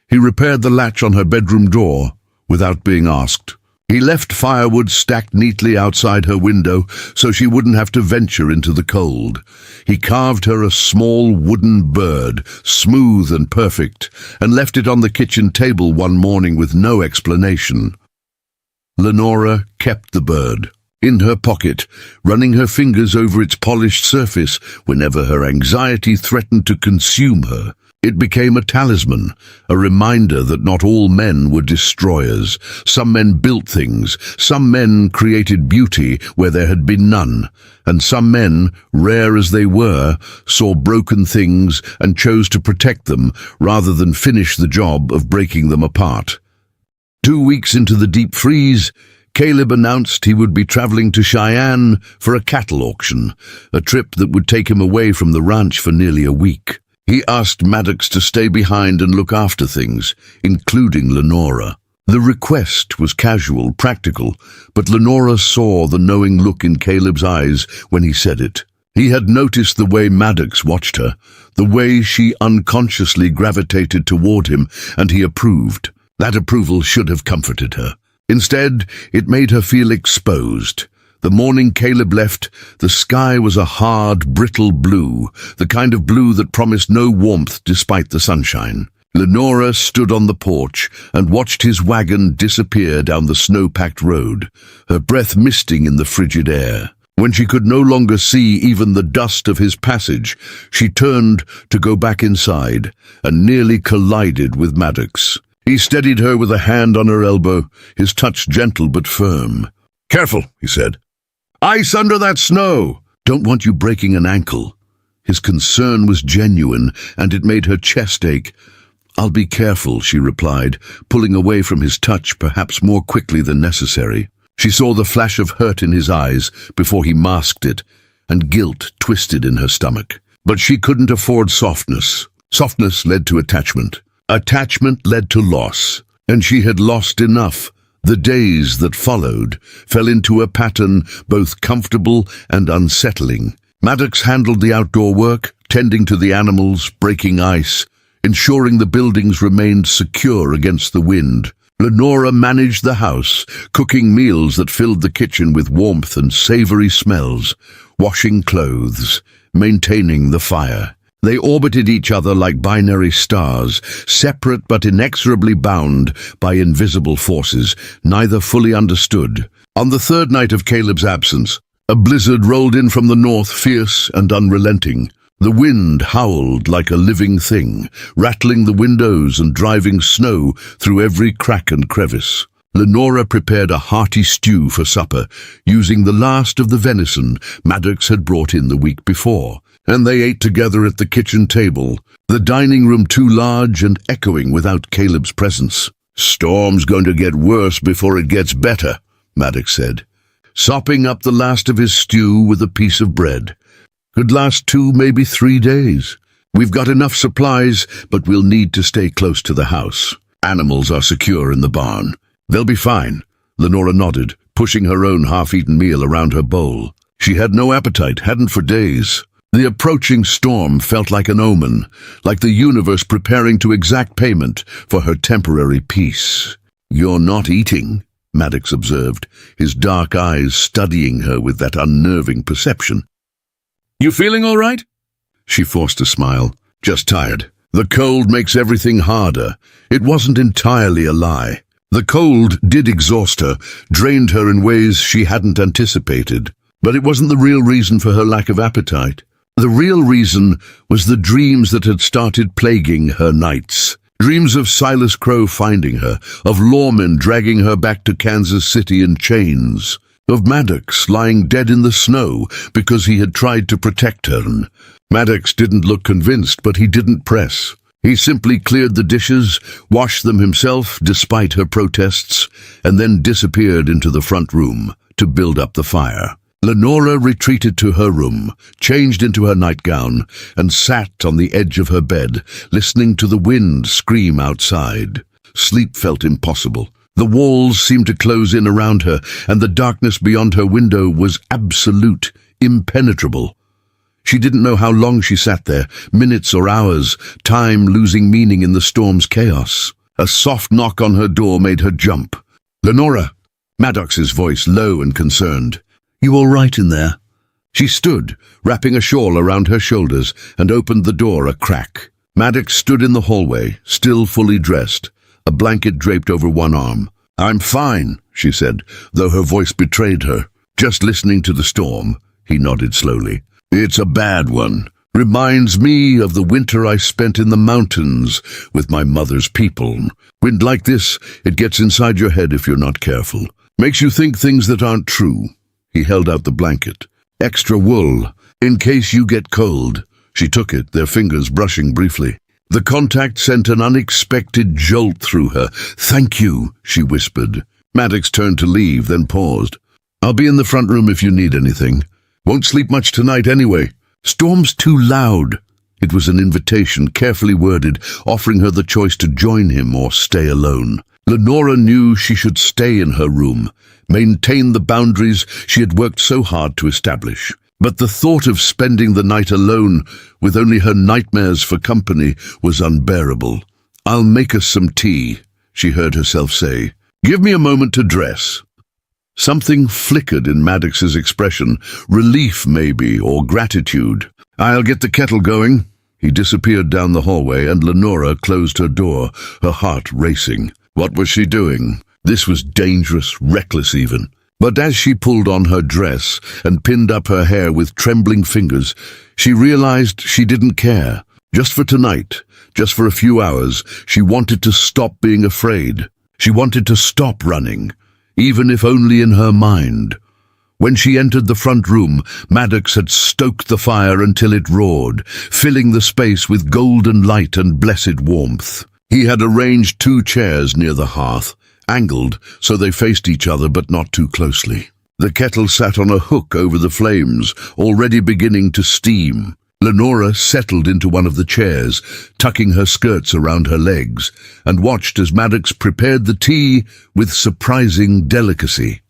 He repaired the latch on her bedroom door without being asked. He left firewood stacked neatly outside her window so she wouldn't have to venture into the cold. He carved her a small wooden bird, smooth and perfect, and left it on the kitchen table one morning with no explanation. Lenora kept the bird in her pocket, running her fingers over its polished surface whenever her anxiety threatened to consume her. It became a talisman, a reminder that not all men were destroyers. Some men built things, some men created beauty where there had been none, and some men, rare as they were, saw broken things and chose to protect them rather than finish the job of breaking them apart. 2 weeks into the deep freeze, Caleb announced he would be traveling to Cheyenne for a cattle auction, a trip that would take him away from the ranch for nearly a week. He asked Maddox to stay behind and look after things, including Lenora. The request was casual, practical, but Lenora saw the knowing look in Caleb's eyes when he said it. He had noticed the way Maddox watched her, the way she unconsciously gravitated toward him, and he approved. That approval should have comforted her. Instead, it made her feel exposed. The morning Caleb left, the sky was a hard, brittle blue, the kind of blue that promised no warmth despite the sunshine. Lenora stood on the porch and watched his wagon disappear down the snow-packed road, her breath misting in the frigid air. When she could no longer see even the dust of his passage, she turned to go back inside and nearly collided with Maddox. He steadied her with a hand on her elbow, his touch gentle but firm. "Careful," he said. "Ice under that snow." "Don't want you breaking an ankle." His concern was genuine, and it made her chest ache. "I'll be careful," she replied, pulling away from his touch perhaps more quickly than necessary. She saw the flash of hurt in his eyes before he masked it, and guilt twisted in her stomach. But she couldn't afford softness. Softness led to attachment. Attachment led to loss, and she had lost enough. The days that followed fell into a pattern both comfortable and unsettling. Maddox handled the outdoor work, tending to the animals, breaking ice, ensuring the buildings remained secure against the wind. Lenora managed the house, cooking meals that filled the kitchen with warmth and savory smells, washing clothes, maintaining the fire. They orbited each other like binary stars, separate but inexorably bound by invisible forces, neither fully understood. On the third night of Caleb's absence, a blizzard rolled in from the north, fierce and unrelenting. The wind howled like a living thing, rattling the windows and driving snow through every crack and crevice. Lenora prepared a hearty stew for supper, using the last of the venison Maddox had brought in the week before, and they ate together at the kitchen table, the dining room too large and echoing without Caleb's presence. "Storm's going to get worse before it gets better," Maddox said, sopping up the last of his stew with a piece of bread. "Could last 2, maybe 3 days. We've got enough supplies, but we'll need to stay close to the house. Animals are secure in the barn. They'll be fine." Lenora nodded, pushing her own half-eaten meal around her bowl. She had no appetite, hadn't for days. The approaching storm felt like an omen, like the universe preparing to exact payment for her temporary peace. "You're not eating," Maddox observed, his dark eyes studying her with that unnerving perception. "You feeling all right?" She forced a smile. "Just tired. The cold makes everything harder." It wasn't entirely a lie. The cold did exhaust her, drained her in ways she hadn't anticipated. But it wasn't the real reason for her lack of appetite. The real reason was the dreams that had started plaguing her nights. Dreams of Silas Crow finding her, of lawmen dragging her back to Kansas City in chains, of Maddox lying dead in the snow because he had tried to protect her. Maddox didn't look convinced, but he didn't press. He simply cleared the dishes, washed them himself despite her protests, and then disappeared into the front room to build up the fire. Lenora retreated to her room, changed into her nightgown, and sat on the edge of her bed, listening to the wind scream outside. Sleep felt impossible. The walls seemed to close in around her, and the darkness beyond her window was absolute, impenetrable. She didn't know how long she sat there, minutes or hours, time losing meaning in the storm's chaos. A soft knock on her door made her jump. "Lenora!" Maddox's voice low and concerned. "You all right in there?" She stood, wrapping a shawl around her shoulders, and opened the door a crack. Maddox stood in the hallway, still fully dressed, a blanket draped over one arm. "I'm fine," she said, though her voice betrayed her. "Just listening to the storm," he nodded slowly. "It's a bad one. Reminds me of the winter I spent in the mountains with my mother's people. Wind like this, it gets inside your head if you're not careful. Makes you think things that aren't true." He held out the blanket. "Extra wool, in case you get cold." She took it, their fingers brushing briefly. The contact sent an unexpected jolt through her. "Thank you," she whispered. Maddox turned to leave, then paused. "I'll be in the front room if you need anything. Won't sleep much tonight anyway." "Storm's too loud." It was an invitation, carefully worded, offering her the choice to join him or stay alone. Lenora knew she should stay in her room, maintain the boundaries she had worked so hard to establish. But the thought of spending the night alone, with only her nightmares for company, was unbearable. "I'll make us some tea," she heard herself say. "Give me a moment to dress." Something flickered in Maddox's expression, relief maybe, or gratitude. "I'll get the kettle going." He disappeared down the hallway, and Lenora closed her door, her heart racing. What was she doing? This was dangerous, reckless even. But as she pulled on her dress and pinned up her hair with trembling fingers, she realized she didn't care. Just for tonight, just for a few hours, she wanted to stop being afraid. She wanted to stop running, even if only in her mind. When she entered the front room, Maddox had stoked the fire until it roared, filling the space with golden light and blessed warmth. He had arranged 2 chairs near the hearth, angled so they faced each other but not too closely. The kettle sat on a hook over the flames, already beginning to steam. Lenora settled into one of the chairs, tucking her skirts around her legs, and watched as Maddox prepared the tea with surprising delicacy.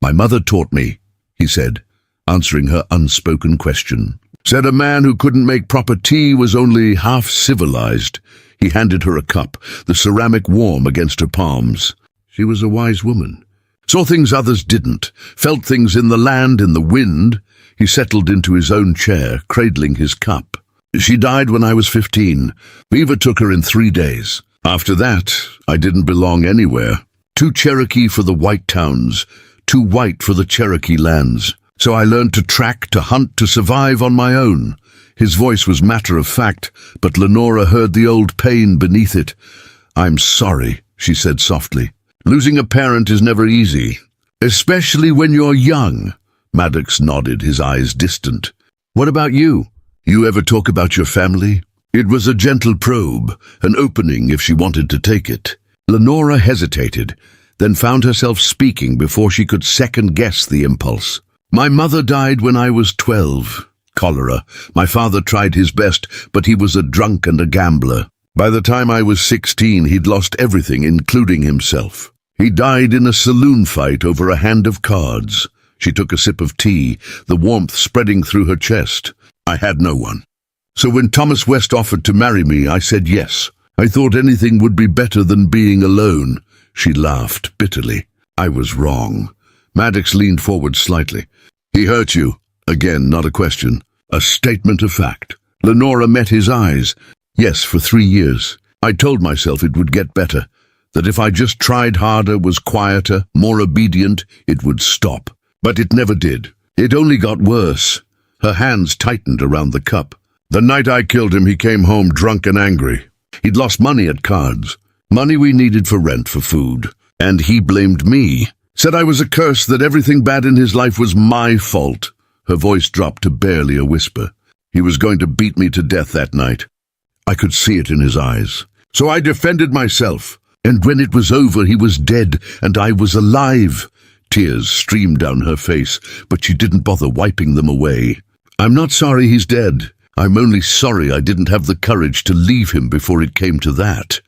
"My mother taught me," he said, answering her unspoken question. "Said a man who couldn't make proper tea was only half civilized." He handed her a cup, the ceramic warm against her palms. She was a wise woman. Saw things others didn't, felt things in the land, in the wind. He settled into his own chair, cradling his cup. She died when I was 15. Beaver took her in 3 days. After that, I didn't belong anywhere. Too Cherokee for the white towns, too white for the Cherokee lands. So I learned to track, to hunt, to survive on my own. His voice was matter of fact, but Lenora heard the old pain beneath it. I'm sorry, she said softly. Losing a parent is never easy, especially when you're young. Maddox nodded, his eyes distant. What about you? You ever talk about your family? It was a gentle probe, an opening if she wanted to take it. Lenora hesitated, then found herself speaking before she could second-guess the impulse. My mother died when I was 12. Cholera. My father tried his best, but he was a drunk and a gambler. By the time I was 16, he'd lost everything, including himself. He died in a saloon fight over a hand of cards. She took a sip of tea, the warmth spreading through her chest. I had no one. So when Thomas West offered to marry me, I said yes. I thought anything would be better than being alone. She laughed bitterly. I was wrong. Maddox leaned forward slightly. He hurt you. Again, not a question. A statement of fact. Lenora met his eyes. Yes, for 3 years. I told myself it would get better. That if I just tried harder, was quieter, more obedient, it would stop. But it never did. It only got worse. Her hands tightened around the cup. The night I killed him, he came home drunk and angry. He'd lost money at cards. Money we needed for rent, for food. And he blamed me. Said I was a curse, that everything bad in his life was my fault. Her voice dropped to barely a whisper. He was going to beat me to death that night. I could see it in his eyes. So I defended myself. And when it was over, he was dead, and I was alive. Tears streamed down her face, but she didn't bother wiping them away. I'm not sorry he's dead. I'm only sorry I didn't have the courage to leave him before it came to that.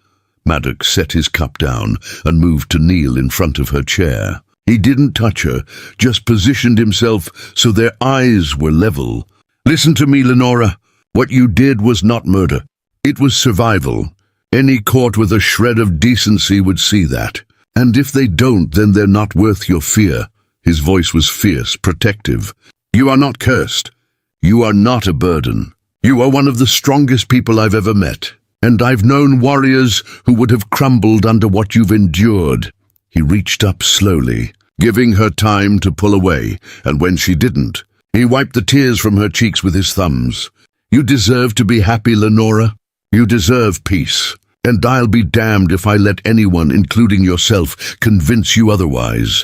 Maddox set his cup down and moved to kneel in front of her chair. He didn't touch her, just positioned himself so their eyes were level. Listen to me, Lenora. What you did was not murder. It was survival. Any court with a shred of decency would see that. And if they don't, then they're not worth your fear. His voice was fierce, protective. You are not cursed. You are not a burden. You are one of the strongest people I've ever met. And I've known warriors who would have crumbled under what you've endured. He reached up slowly, giving her time to pull away, and when she didn't, he wiped the tears from her cheeks with his thumbs. You deserve to be happy, Lenora. You deserve peace. And I'll be damned if I let anyone, including yourself, convince you otherwise.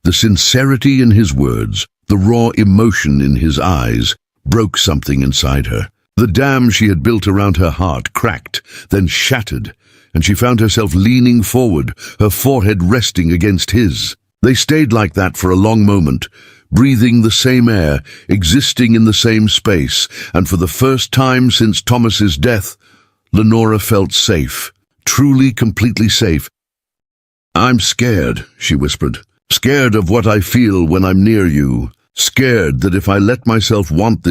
The sincerity in his words, the raw emotion in his eyes, broke something inside her. The dam she had built around her heart cracked, then shattered, and she found herself leaning forward, her forehead resting against his. They stayed like that for a long moment, breathing the same air, existing in the same space, and for the first time since Thomas's death, Lenora felt safe, truly, completely safe. I'm scared, she whispered. Scared of what I feel when I'm near you. Scared that if I let myself want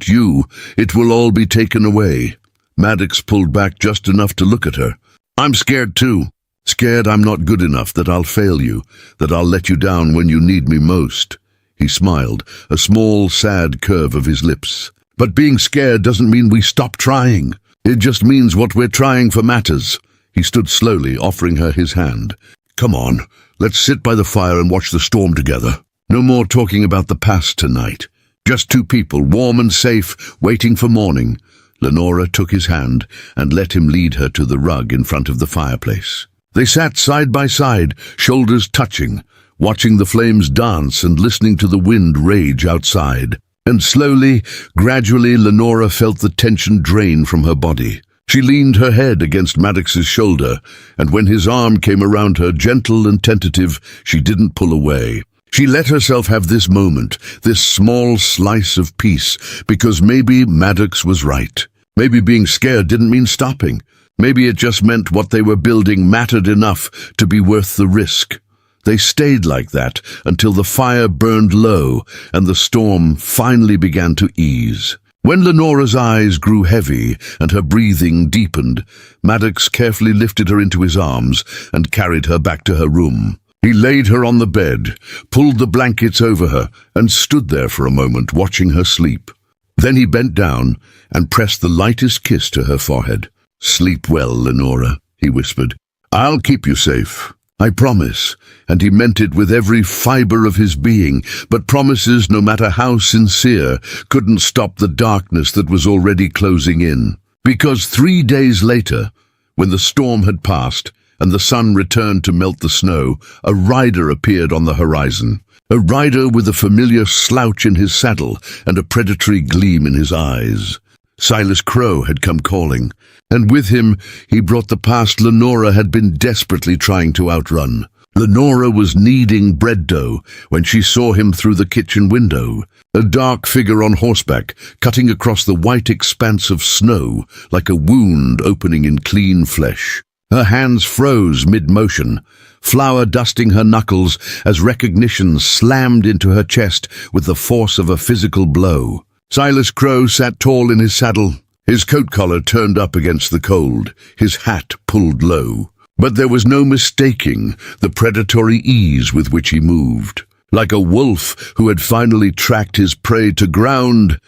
you, it will all be taken away. Maddox pulled back just enough to look at her. I'm scared too. Scared I'm not good enough, that I'll fail you, that I'll let you down when you need me most. He smiled, a small, sad curve of his lips. But being scared doesn't mean we stop trying. It just means what we're trying for matters. He stood slowly, offering her his hand. Come on, let's sit by the fire and watch the storm together. No more talking about the past tonight. Just two people, warm and safe, waiting for morning. Lenora took his hand and let him lead her to the rug in front of the fireplace. They sat side by side, shoulders touching, watching the flames dance and listening to the wind rage outside. And slowly, gradually, Lenora felt the tension drain from her body. She leaned her head against Maddox's shoulder, and when his arm came around her, gentle and tentative, she didn't pull away. She let herself have this moment, this small slice of peace, because maybe Maddox was right. Maybe being scared didn't mean stopping. Maybe it just meant what they were building mattered enough to be worth the risk. They stayed like that until the fire burned low and the storm finally began to ease. When Lenora's eyes grew heavy and her breathing deepened, Maddox carefully lifted her into his arms and carried her back to her room. He laid her on the bed, pulled the blankets over her, and stood there for a moment watching her sleep. Then he bent down and pressed the lightest kiss to her forehead. "Sleep well, Lenora," he whispered. "I'll keep you safe. I promise." And he meant it with every fiber of his being, but promises, no matter how sincere, couldn't stop the darkness that was already closing in. Because 3 days later, when the storm had passed and the sun returned to melt the snow, a rider appeared on the horizon. A rider with a familiar slouch in his saddle and a predatory gleam in his eyes. Silas Crow had come calling, and with him he brought the past Lenora had been desperately trying to outrun. Lenora was kneading bread dough when she saw him through the kitchen window, a dark figure on horseback, cutting across the white expanse of snow like a wound opening in clean flesh. Her hands froze mid-motion, flour dusting her knuckles as recognition slammed into her chest with the force of a physical blow. Silas Crow sat tall in his saddle, his coat collar turned up against the cold, his hat pulled low. But there was no mistaking the predatory ease with which he moved. Like a wolf who had finally tracked his prey to ground.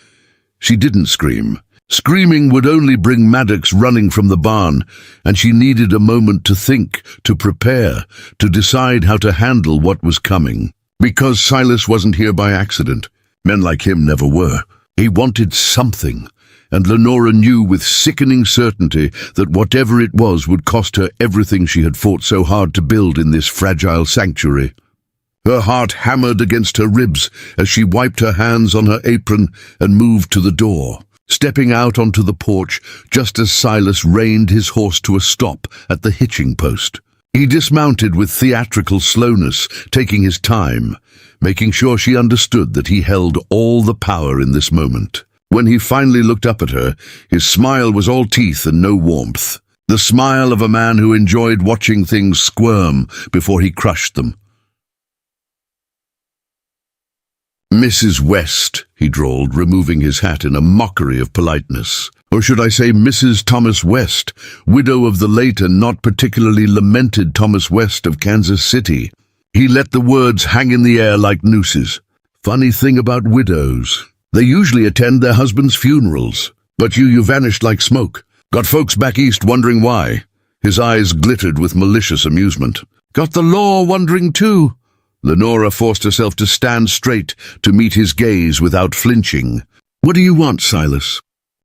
She didn't scream. Screaming would only bring Maddox running from the barn, and she needed a moment to think, to prepare, to decide how to handle what was coming. Because Silas wasn't here by accident. Men like him never were. He wanted something, and Lenora knew with sickening certainty that whatever it was would cost her everything she had fought so hard to build in this fragile sanctuary. Her heart hammered against her ribs as she wiped her hands on her apron and moved to the door, stepping out onto the porch just as Silas reined his horse to a stop at the hitching post. He dismounted with theatrical slowness, taking his time, making sure she understood that he held all the power in this moment. When he finally looked up at her, his smile was all teeth and no warmth. The smile of a man who enjoyed watching things squirm before he crushed them. "Mrs. West," he drawled, removing his hat in a mockery of politeness. Or should I say Mrs. Thomas West, widow of the late and not particularly lamented Thomas West of Kansas City. He let the words hang in the air like nooses. Funny thing about widows. They usually attend their husbands' funerals. But you vanished like smoke. Got folks back east wondering why. His eyes glittered with malicious amusement. Got the law wondering too. Lenora forced herself to stand straight to meet his gaze without flinching. "What do you want, Silas?"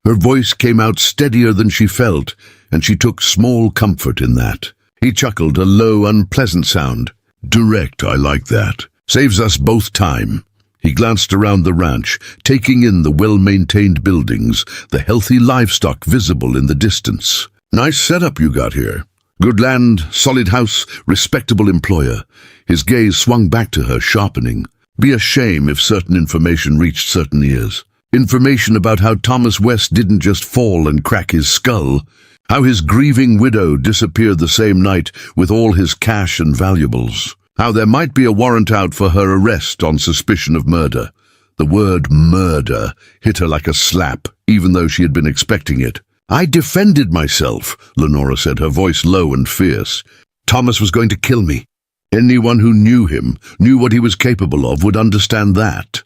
Her voice came out steadier than she felt, and she took small comfort in that. He chuckled, a low, unpleasant sound. "Direct, I like that. Saves us both time." He glanced around the ranch, taking in the well-maintained buildings, the healthy livestock visible in the distance. "Nice setup you got here. Good land, solid house, respectable employer." His gaze swung back to her, sharpening. Be a shame if certain information reached certain ears. Information about how Thomas West didn't just fall and crack his skull, how his grieving widow disappeared the same night with all his cash and valuables, how there might be a warrant out for her arrest on suspicion of murder. The word murder hit her like a slap, even though she had been expecting it. "I defended myself," Lenora said, her voice low and fierce. "Thomas was going to kill me." Anyone who knew him, knew what he was capable of, would understand that.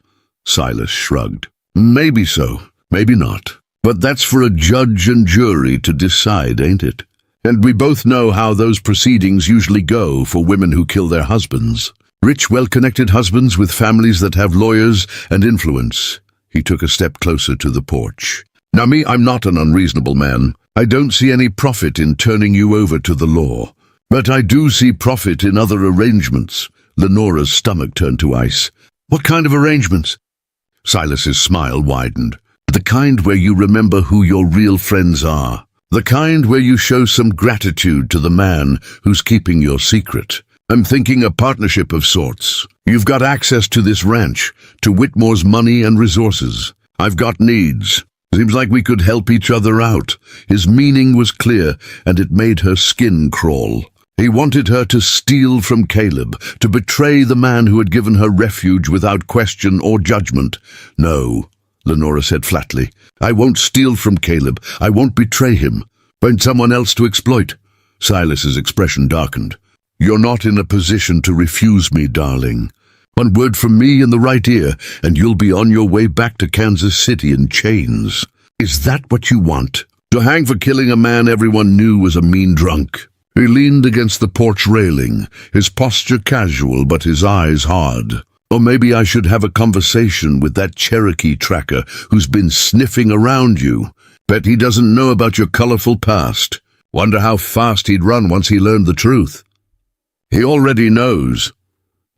Silas shrugged. "Maybe so, maybe not. But that's for a judge and jury to decide, ain't it? And we both know how those proceedings usually go for women who kill their husbands. Rich, well-connected husbands with families that have lawyers and influence." He took a step closer to the porch. "Now I'm not an unreasonable man. I don't see any profit in turning you over to the law. But I do see profit in other arrangements." Lenora's stomach turned to ice. "What kind of arrangements?" Silas's smile widened. "The kind where you remember who your real friends are. The kind where you show some gratitude to the man who's keeping your secret. I'm thinking a partnership of sorts. You've got access to this ranch, to Whitmore's money and resources. I've got needs. Seems like we could help each other out." His meaning was clear, and it made her skin crawl. He wanted her to steal from Caleb, to betray the man who had given her refuge without question or judgment. "No," Lenora said flatly. "I won't steal from Caleb. I won't betray him. Find someone else to exploit." Silas's expression darkened. You're not in a position to refuse me, darling. One word from me in the right ear, and you'll be on your way back to Kansas City in chains. Is that what you want? To hang for killing a man everyone knew was a mean drunk. He leaned against the porch railing, his posture casual but his eyes hard. Or maybe I should have a conversation with that Cherokee tracker who's been sniffing around you. Bet he doesn't know about your colorful past. Wonder how fast he'd run once he learned the truth. He already knows.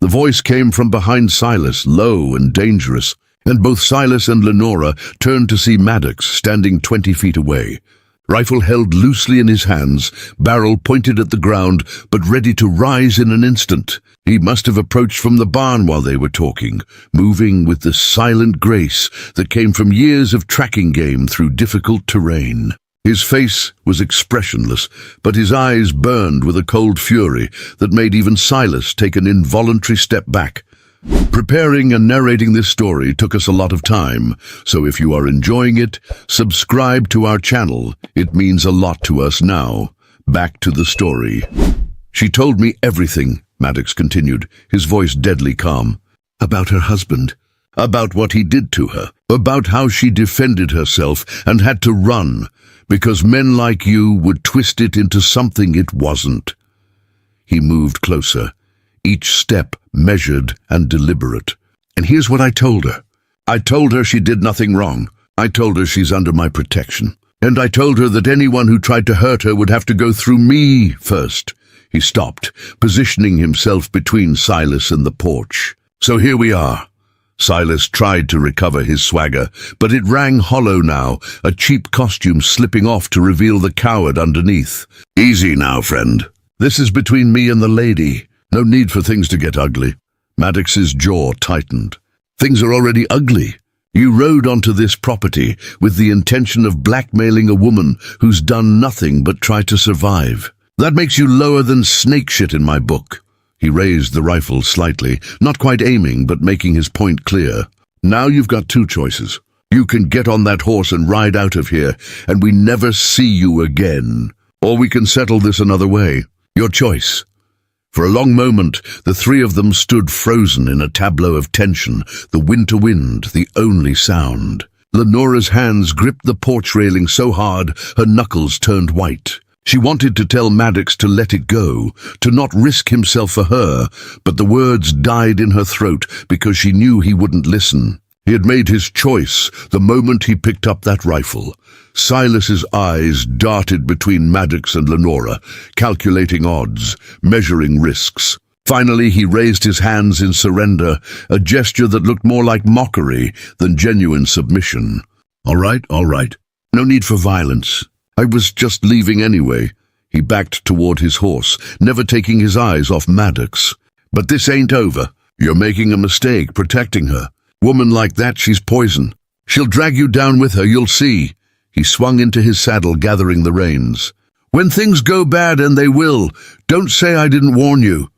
The voice came from behind Silas, low and dangerous, and both Silas and Lenora turned to see Maddox standing 20 feet away. Rifle held loosely in his hands, barrel pointed at the ground, but ready to rise in an instant. He must have approached from the barn while they were talking, moving with the silent grace that came from years of tracking game through difficult terrain. His face was expressionless, but his eyes burned with a cold fury that made even Silas take an involuntary step back. Preparing and narrating this story took us a lot of time, so if you are enjoying it, subscribe to our channel. It means a lot to us now. Back to the story. She told me everything, Maddox continued, his voice deadly calm. About her husband, about what he did to her, about how she defended herself and had to run, because men like you would twist it into something it wasn't. He moved closer, each step measured and deliberate. And here's what I told her. I told her she did nothing wrong. I told her she's under my protection. And I told her that anyone who tried to hurt her would have to go through me first. He stopped, positioning himself between Silas and the porch. So here we are. Silas tried to recover his swagger, but it rang hollow now, a cheap costume slipping off to reveal the coward underneath. Easy now, friend. This is between me and the lady. No need for things to get ugly. Maddox's jaw tightened. Things are already ugly. You rode onto this property with the intention of blackmailing a woman who's done nothing but try to survive. That makes you lower than snake shit in my book. He raised the rifle slightly, not quite aiming, but making his point clear. Now you've got two choices. You can get on that horse and ride out of here, and we never see you again. Or we can settle this another way. Your choice. For a long moment, the three of them stood frozen in a tableau of tension, the winter wind the only sound. Lenora's hands gripped the porch railing so hard her knuckles turned white. She wanted to tell Maddox to let it go, to not risk himself for her, but the words died in her throat because she knew he wouldn't listen. He had made his choice the moment he picked up that rifle. Silas's eyes darted between Maddox and Lenora, calculating odds, measuring risks. Finally, he raised his hands in surrender, a gesture that looked more like mockery than genuine submission. All right. No need for violence. I was just leaving anyway. He backed toward his horse, never taking his eyes off Maddox. But this ain't over. You're making a mistake protecting her. Woman like that, she's poison. She'll drag you down with her, you'll see. He swung into his saddle, gathering the reins. When things go bad, and they will, don't say I didn't warn you.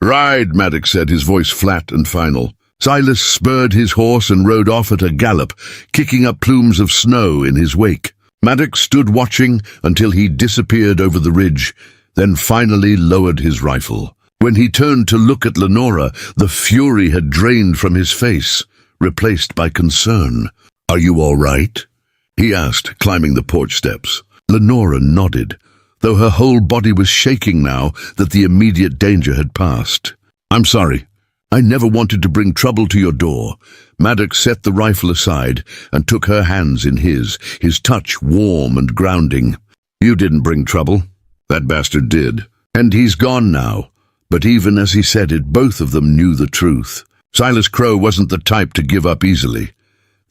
Ride, Maddox said, his voice flat and final. Silas spurred his horse and rode off at a gallop, kicking up plumes of snow in his wake. Maddox stood watching until he disappeared over the ridge, then finally lowered his rifle. When he turned to look at Lenora, the fury had drained from his face, replaced by concern. Are you all right? He asked, climbing the porch steps. Lenora nodded, though her whole body was shaking now that the immediate danger had passed. I'm sorry. I never wanted to bring trouble to your door. Maddox set the rifle aside and took her hands in his touch warm and grounding. You didn't bring trouble. That bastard did. And he's gone now. But even as he said it, both of them knew the truth. Silas Crow wasn't the type to give up easily.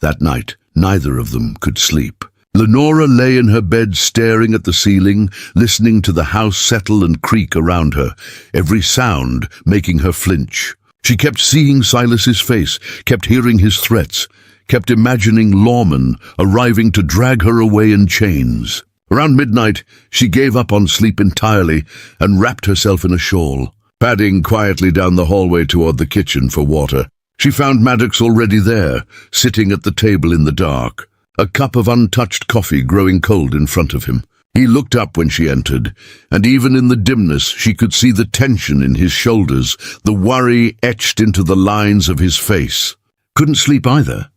That night, neither of them could sleep. Lenora lay in her bed staring at the ceiling, listening to the house settle and creak around her, every sound making her flinch. She kept seeing Silas's face, kept hearing his threats, kept imagining lawmen arriving to drag her away in chains. Around midnight, she gave up on sleep entirely and wrapped herself in a shawl. Padding quietly down the hallway toward the kitchen for water, she found Maddox already there, sitting at the table in the dark, a cup of untouched coffee growing cold in front of him. He looked up when she entered, and even in the dimness she could see the tension in his shoulders, the worry etched into the lines of his face. "Couldn't sleep either?"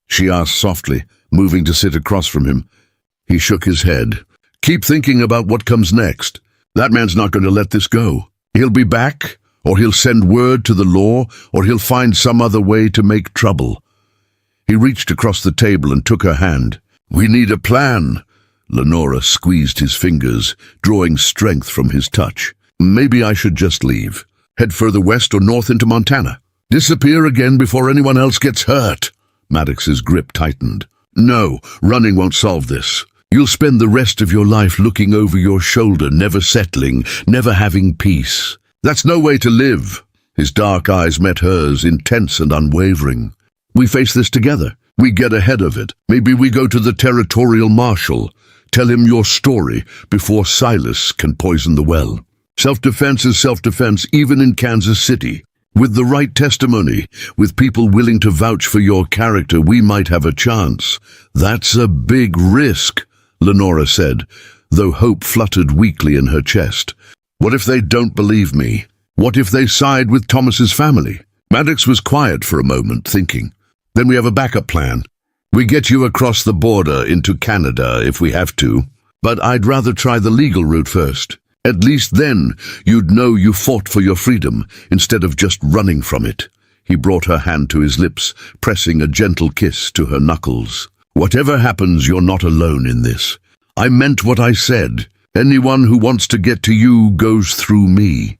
she asked softly, moving to sit across from him. He shook his head. "Keep thinking about what comes next. That man's not going to let this go. He'll be back, or he'll send word to the law, or he'll find some other way to make trouble." He reached across the table and took her hand. "We need a plan." Lenora squeezed his fingers, drawing strength from his touch. "Maybe I should just leave. Head further west or north into Montana. Disappear again before anyone else gets hurt." Maddox's grip tightened. "No, running won't solve this. You'll spend the rest of your life looking over your shoulder, never settling, never having peace. That's no way to live." His dark eyes met hers, intense and unwavering. "We face this together. We get ahead of it. Maybe we go to the territorial marshal. Tell him your story before Silas can poison the well. Self-defense is self-defense, even in Kansas City. With the right testimony, with people willing to vouch for your character, we might have a chance." "That's a big risk," Lenora said, though hope fluttered weakly in her chest. "What if they don't believe me? What if they side with Thomas's family?" Maddox was quiet for a moment, thinking. "Then we have a backup plan. We get you across the border into Canada if we have to, but I'd rather try the legal route first. At least then you'd know you fought for your freedom instead of just running from it." He brought her hand to his lips, pressing a gentle kiss to her knuckles. "Whatever happens, you're not alone in this. I meant what I said. Anyone who wants to get to you goes through me."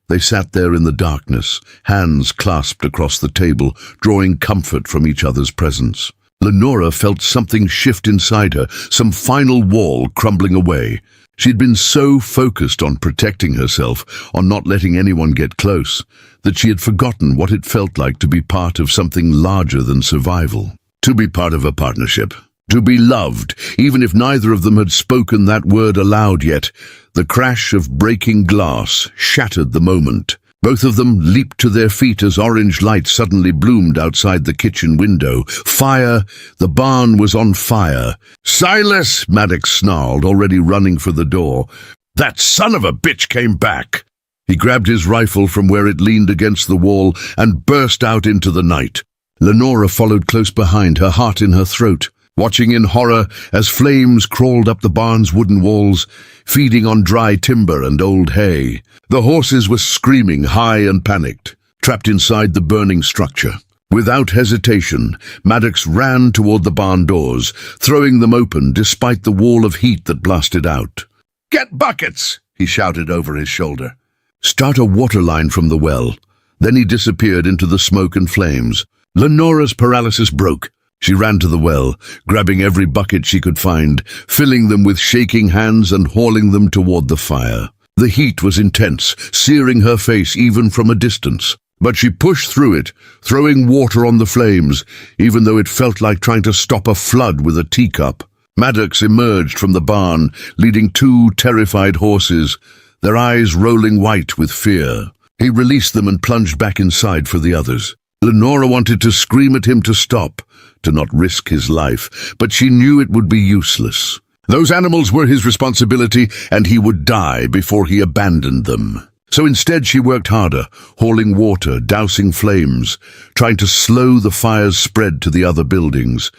They sat there in the darkness, hands clasped across the table, drawing comfort from each other's presence. Lenora felt something shift inside her, some final wall crumbling away. She'd been so focused on protecting herself, on not letting anyone get close, that she had forgotten what it felt like to be part of something larger than survival. To be part of a partnership. To be loved, even if neither of them had spoken that word aloud yet. The crash of breaking glass shattered the moment. Both of them leaped to their feet as orange light suddenly bloomed outside the kitchen window. Fire! The barn was on fire. "Silas!" Maddox snarled, already running for the door. "That son of a bitch came back!" He grabbed his rifle from where it leaned against the wall and burst out into the night. Lenora followed close behind, her heart in her throat, watching in horror as flames crawled up the barn's wooden walls, feeding on dry timber and old hay. The horses were screaming, high and panicked, trapped inside the burning structure. Without hesitation, Maddox ran toward the barn doors, throwing them open despite the wall of heat that blasted out. "Get buckets!" he shouted over his shoulder. "Start a water line from the well." Then he disappeared into the smoke and flames. Lenora's paralysis broke. She ran to the well, grabbing every bucket she could find, filling them with shaking hands and hauling them toward the fire. The heat was intense, searing her face even from a distance. But she pushed through it, throwing water on the flames, even though it felt like trying to stop a flood with a teacup. Maddox emerged from the barn, leading 2 terrified horses, their eyes rolling white with fear. He released them and plunged back inside for the others. Lenora wanted to scream at him to stop, to not risk his life, but she knew it would be useless. Those animals were his responsibility, and he would die before he abandoned them. So instead she worked harder, hauling water, dousing flames, trying to slow the fire's spread to the other buildings.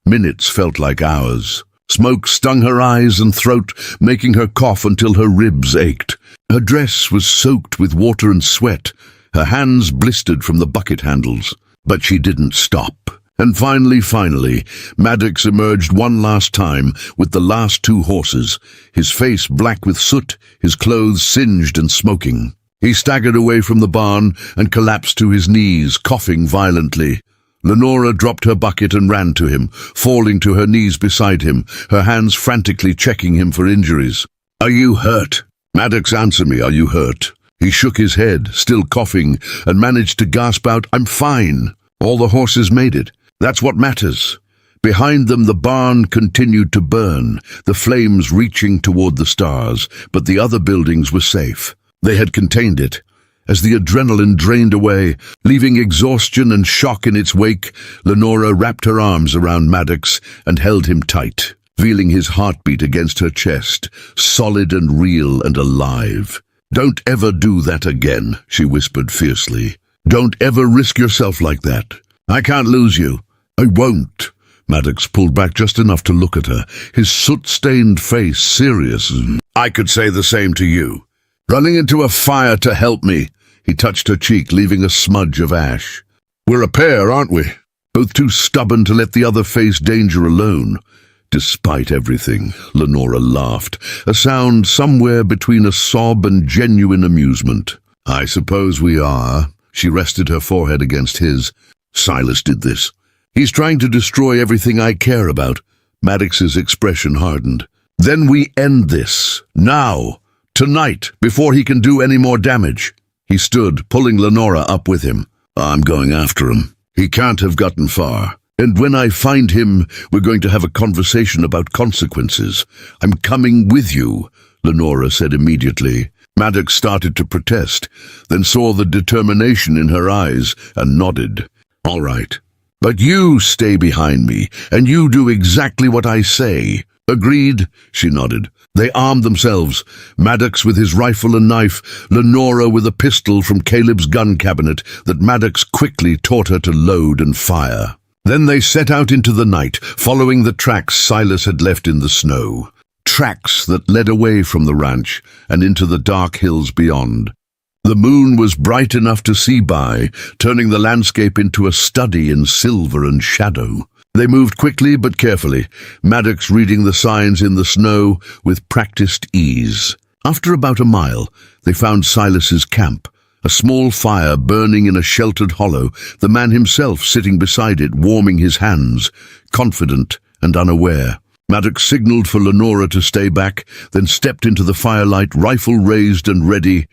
Minutes felt like hours. Smoke stung her eyes and throat, making her cough until her ribs ached. Her dress was soaked with water and sweat, her hands blistered from the bucket handles. But she didn't stop. And finally, Maddox emerged one last time with the last 2 horses, his face black with soot, his clothes singed and smoking. He staggered away from the barn and collapsed to his knees, coughing violently. Lenora dropped her bucket and ran to him, falling to her knees beside him, her hands frantically checking him for injuries. "Are you hurt?" "Maddox, answer me, are you hurt?" He shook his head, still coughing, and managed to gasp out, "I'm fine." All the horses made it. That's what matters. Behind them the barn continued to burn, the flames reaching toward the stars, but the other buildings were safe. They had contained it. As the adrenaline drained away, leaving exhaustion and shock in its wake, Lenora wrapped her arms around Maddox and held him tight. feeling his heartbeat against her chest, solid and real and alive. "Don't ever do that again," she whispered fiercely. "Don't ever risk yourself like that. I can't lose you." "I won't." Maddox pulled back just enough to look at her, his soot-stained face serious. "I could say the same to you. Running into a fire to help me." He touched her cheek, leaving a smudge of ash. "We're a pair, aren't we? Both too stubborn to let the other face danger alone." Despite everything, Lenora laughed, a sound somewhere between a sob and genuine amusement. "I suppose we are." She rested her forehead against his. "Silas did this. He's trying to destroy everything I care about." Maddox's expression hardened. "Then we end this. Now. Tonight, before he can do any more damage." He stood, pulling Lenora up with him. "I'm going after him. He can't have gotten far. And when I find him, we're going to have a conversation about consequences. I'm coming with you," Lenora said immediately. Maddox started to protest, then saw the determination in her eyes and nodded. "All right. But you stay behind me, and you do exactly what I say." "Agreed," she nodded. They armed themselves, Maddox with his rifle and knife, Lenora with a pistol from Caleb's gun cabinet that Maddox quickly taught her to load and fire. Then they set out into the night, following the tracks Silas had left in the snow. Tracks that led away from the ranch and into the dark hills beyond. The moon was bright enough to see by, turning the landscape into a study in silver and shadow. They moved quickly but carefully, Maddox reading the signs in the snow with practiced ease. After about a mile, they found Silas's camp, a small fire burning in a sheltered hollow, the man himself sitting beside it, warming his hands, confident and unaware. Maddox signaled for Lenora to stay back, then stepped into the firelight, rifle raised and ready.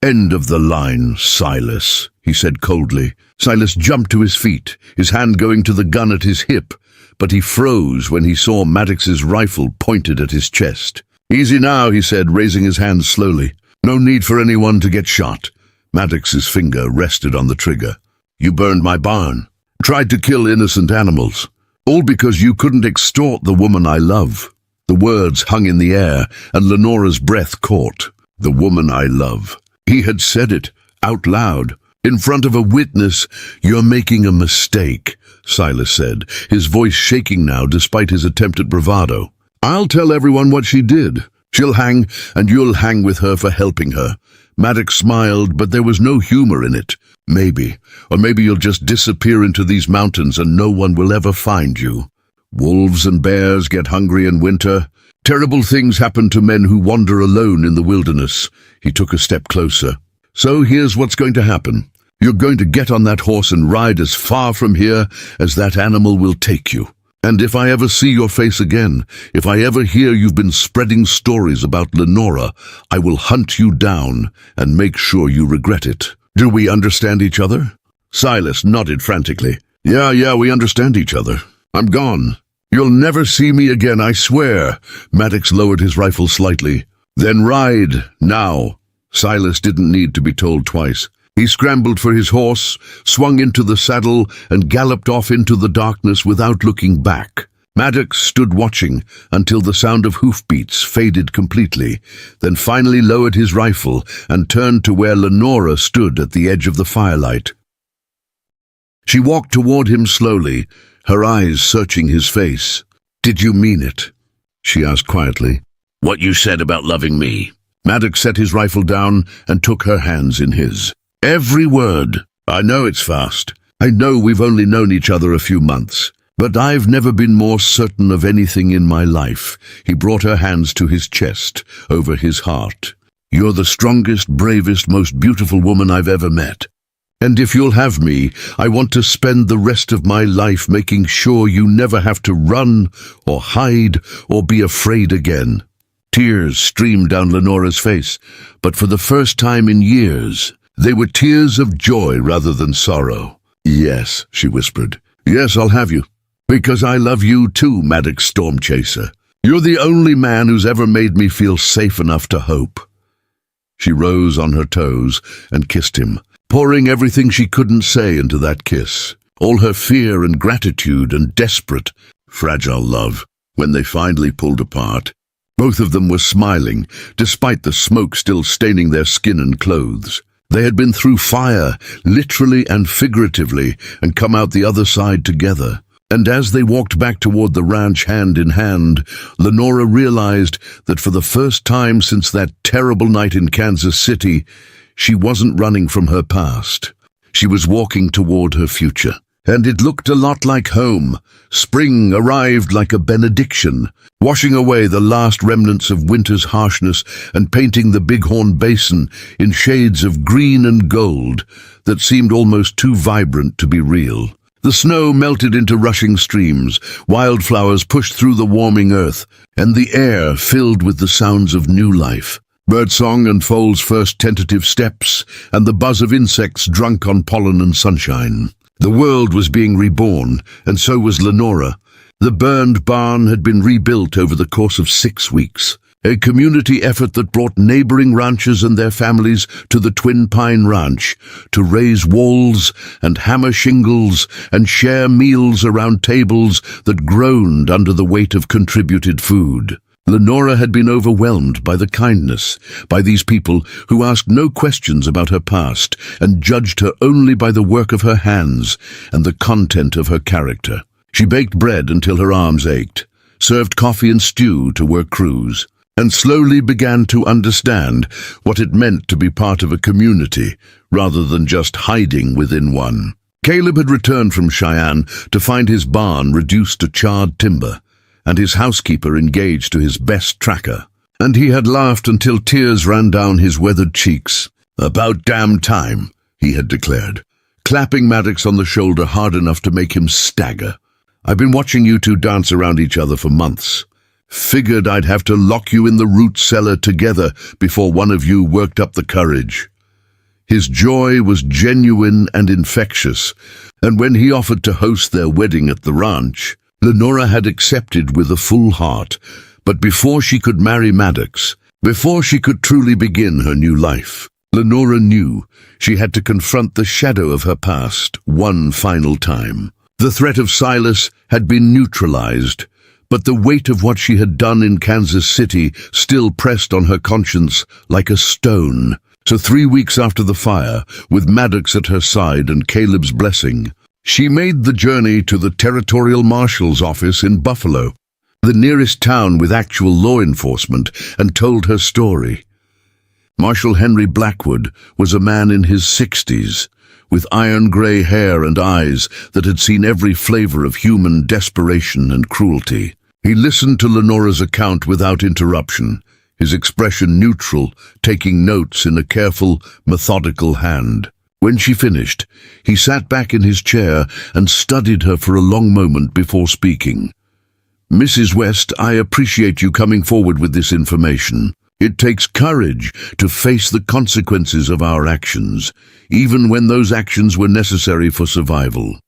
"End of the line, Silas," he said coldly. Silas jumped to his feet, his hand going to the gun at his hip, but he froze when he saw Maddox's rifle pointed at his chest. "Easy now," he said, raising his hand slowly. "No need for anyone to get shot." Maddox's finger rested on the trigger. "You burned my barn, tried to kill innocent animals, all because you couldn't extort the woman I love." The words hung in the air, and Lenora's breath caught. "The woman I love." He had said it, out loud, in front of a witness. "You're making a mistake," Silas said, his voice shaking now despite his attempt at bravado. "I'll tell everyone what she did. She'll hang, and you'll hang with her for helping her." Maddox smiled, but there was no humor in it. "Maybe, or maybe you'll just disappear into these mountains and no one will ever find you. Wolves and bears get hungry in winter. Terrible things happen to men who wander alone in the wilderness." He took a step closer. "So here's what's going to happen. You're going to get on that horse and ride as far from here as that animal will take you. And if I ever see your face again, if I ever hear you've been spreading stories about Lenora, I will hunt you down and make sure you regret it. Do we understand each other?" Silas nodded frantically. Yeah, we understand each other. I'm gone. You'll never see me again, I swear." Maddox lowered his rifle slightly. "Then ride, now." Silas didn't need to be told twice. He scrambled for his horse, swung into the saddle, and galloped off into the darkness without looking back. Maddox stood watching until the sound of hoofbeats faded completely, then finally lowered his rifle and turned to where Lenora stood at the edge of the firelight. She walked toward him slowly, her eyes searching his face. "Did you mean it?" she asked quietly. "What you said about loving me?" Maddox set his rifle down and took her hands in his. "Every word. I know it's fast. I know we've only known each other a few months. But I've never been more certain of anything in my life." He brought her hands to his chest, over his heart. "You're the strongest, bravest, most beautiful woman I've ever met. And if you'll have me, I want to spend the rest of my life making sure you never have to run or hide or be afraid again." Tears streamed down Lenora's face, but for the first time in years, they were tears of joy rather than sorrow. "Yes," she whispered. "Yes, I'll have you. Because I love you too, Maddox Stormchaser. You're the only man who's ever made me feel safe enough to hope." She rose on her toes and kissed him, pouring everything she couldn't say into that kiss. All her fear and gratitude and desperate, fragile love. When they finally pulled apart, both of them were smiling, despite the smoke still staining their skin and clothes. They had been through fire, literally and figuratively, and come out the other side together. And as they walked back toward the ranch hand in hand, Lenora realized that for the first time since that terrible night in Kansas City, she wasn't running from her past. She was walking toward her future. And it looked a lot like home. Spring arrived like a benediction, washing away the last remnants of winter's harshness and painting the Bighorn Basin in shades of green and gold that seemed almost too vibrant to be real. The snow melted into rushing streams, wildflowers pushed through the warming earth, and the air filled with the sounds of new life. Birdsong and foal's first tentative steps, and the buzz of insects drunk on pollen and sunshine. The world was being reborn, and so was Lenora. The burned barn had been rebuilt over the course of 6 weeks, a community effort that brought neighboring ranchers and their families to the Twin Pine Ranch to raise walls and hammer shingles and share meals around tables that groaned under the weight of contributed food. Lenora had been overwhelmed by the kindness, by these people who asked no questions about her past and judged her only by the work of her hands and the content of her character. She baked bread until her arms ached, served coffee and stew to work crews, and slowly began to understand what it meant to be part of a community rather than just hiding within one. Caleb had returned from Cheyenne to find his barn reduced to charred timber, and his housekeeper engaged to his best tracker. And he had laughed until tears ran down his weathered cheeks. "About damn time," he had declared, clapping Maddox on the shoulder hard enough to make him stagger. "I've been watching you two dance around each other for months. Figured I'd have to lock you in the root cellar together before one of you worked up the courage." His joy was genuine and infectious, and when he offered to host their wedding at the ranch, Lenora had accepted with a full heart. But before she could marry Maddox, before she could truly begin her new life, Lenora knew she had to confront the shadow of her past one final time. The threat of Silas had been neutralized, but the weight of what she had done in Kansas City still pressed on her conscience like a stone. So 3 weeks after the fire, with Maddox at her side and Caleb's blessing, she made the journey to the Territorial Marshal's office in Buffalo, the nearest town with actual law enforcement, and told her story. Marshal Henry Blackwood was a man in his 60s, with iron-gray hair and eyes that had seen every flavor of human desperation and cruelty. He listened to Lenora's account without interruption, his expression neutral, taking notes in a careful, methodical hand. When she finished, he sat back in his chair and studied her for a long moment before speaking. "Mrs. West, I appreciate you coming forward with this information. It takes courage to face the consequences of our actions, even when those actions were necessary for survival."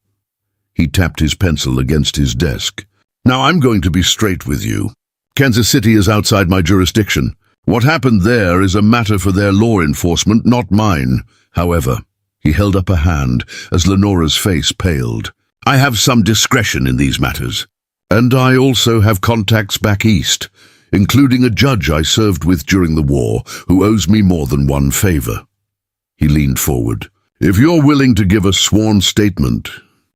He tapped his pencil against his desk. "Now I'm going to be straight with you. Kansas City is outside my jurisdiction. What happened there is a matter for their law enforcement, not mine. However," he held up a hand as Lenora's face paled, "I have some discretion in these matters. And I also have contacts back east, including a judge I served with during the war who owes me more than one favor." He leaned forward. "If you're willing to give a sworn statement,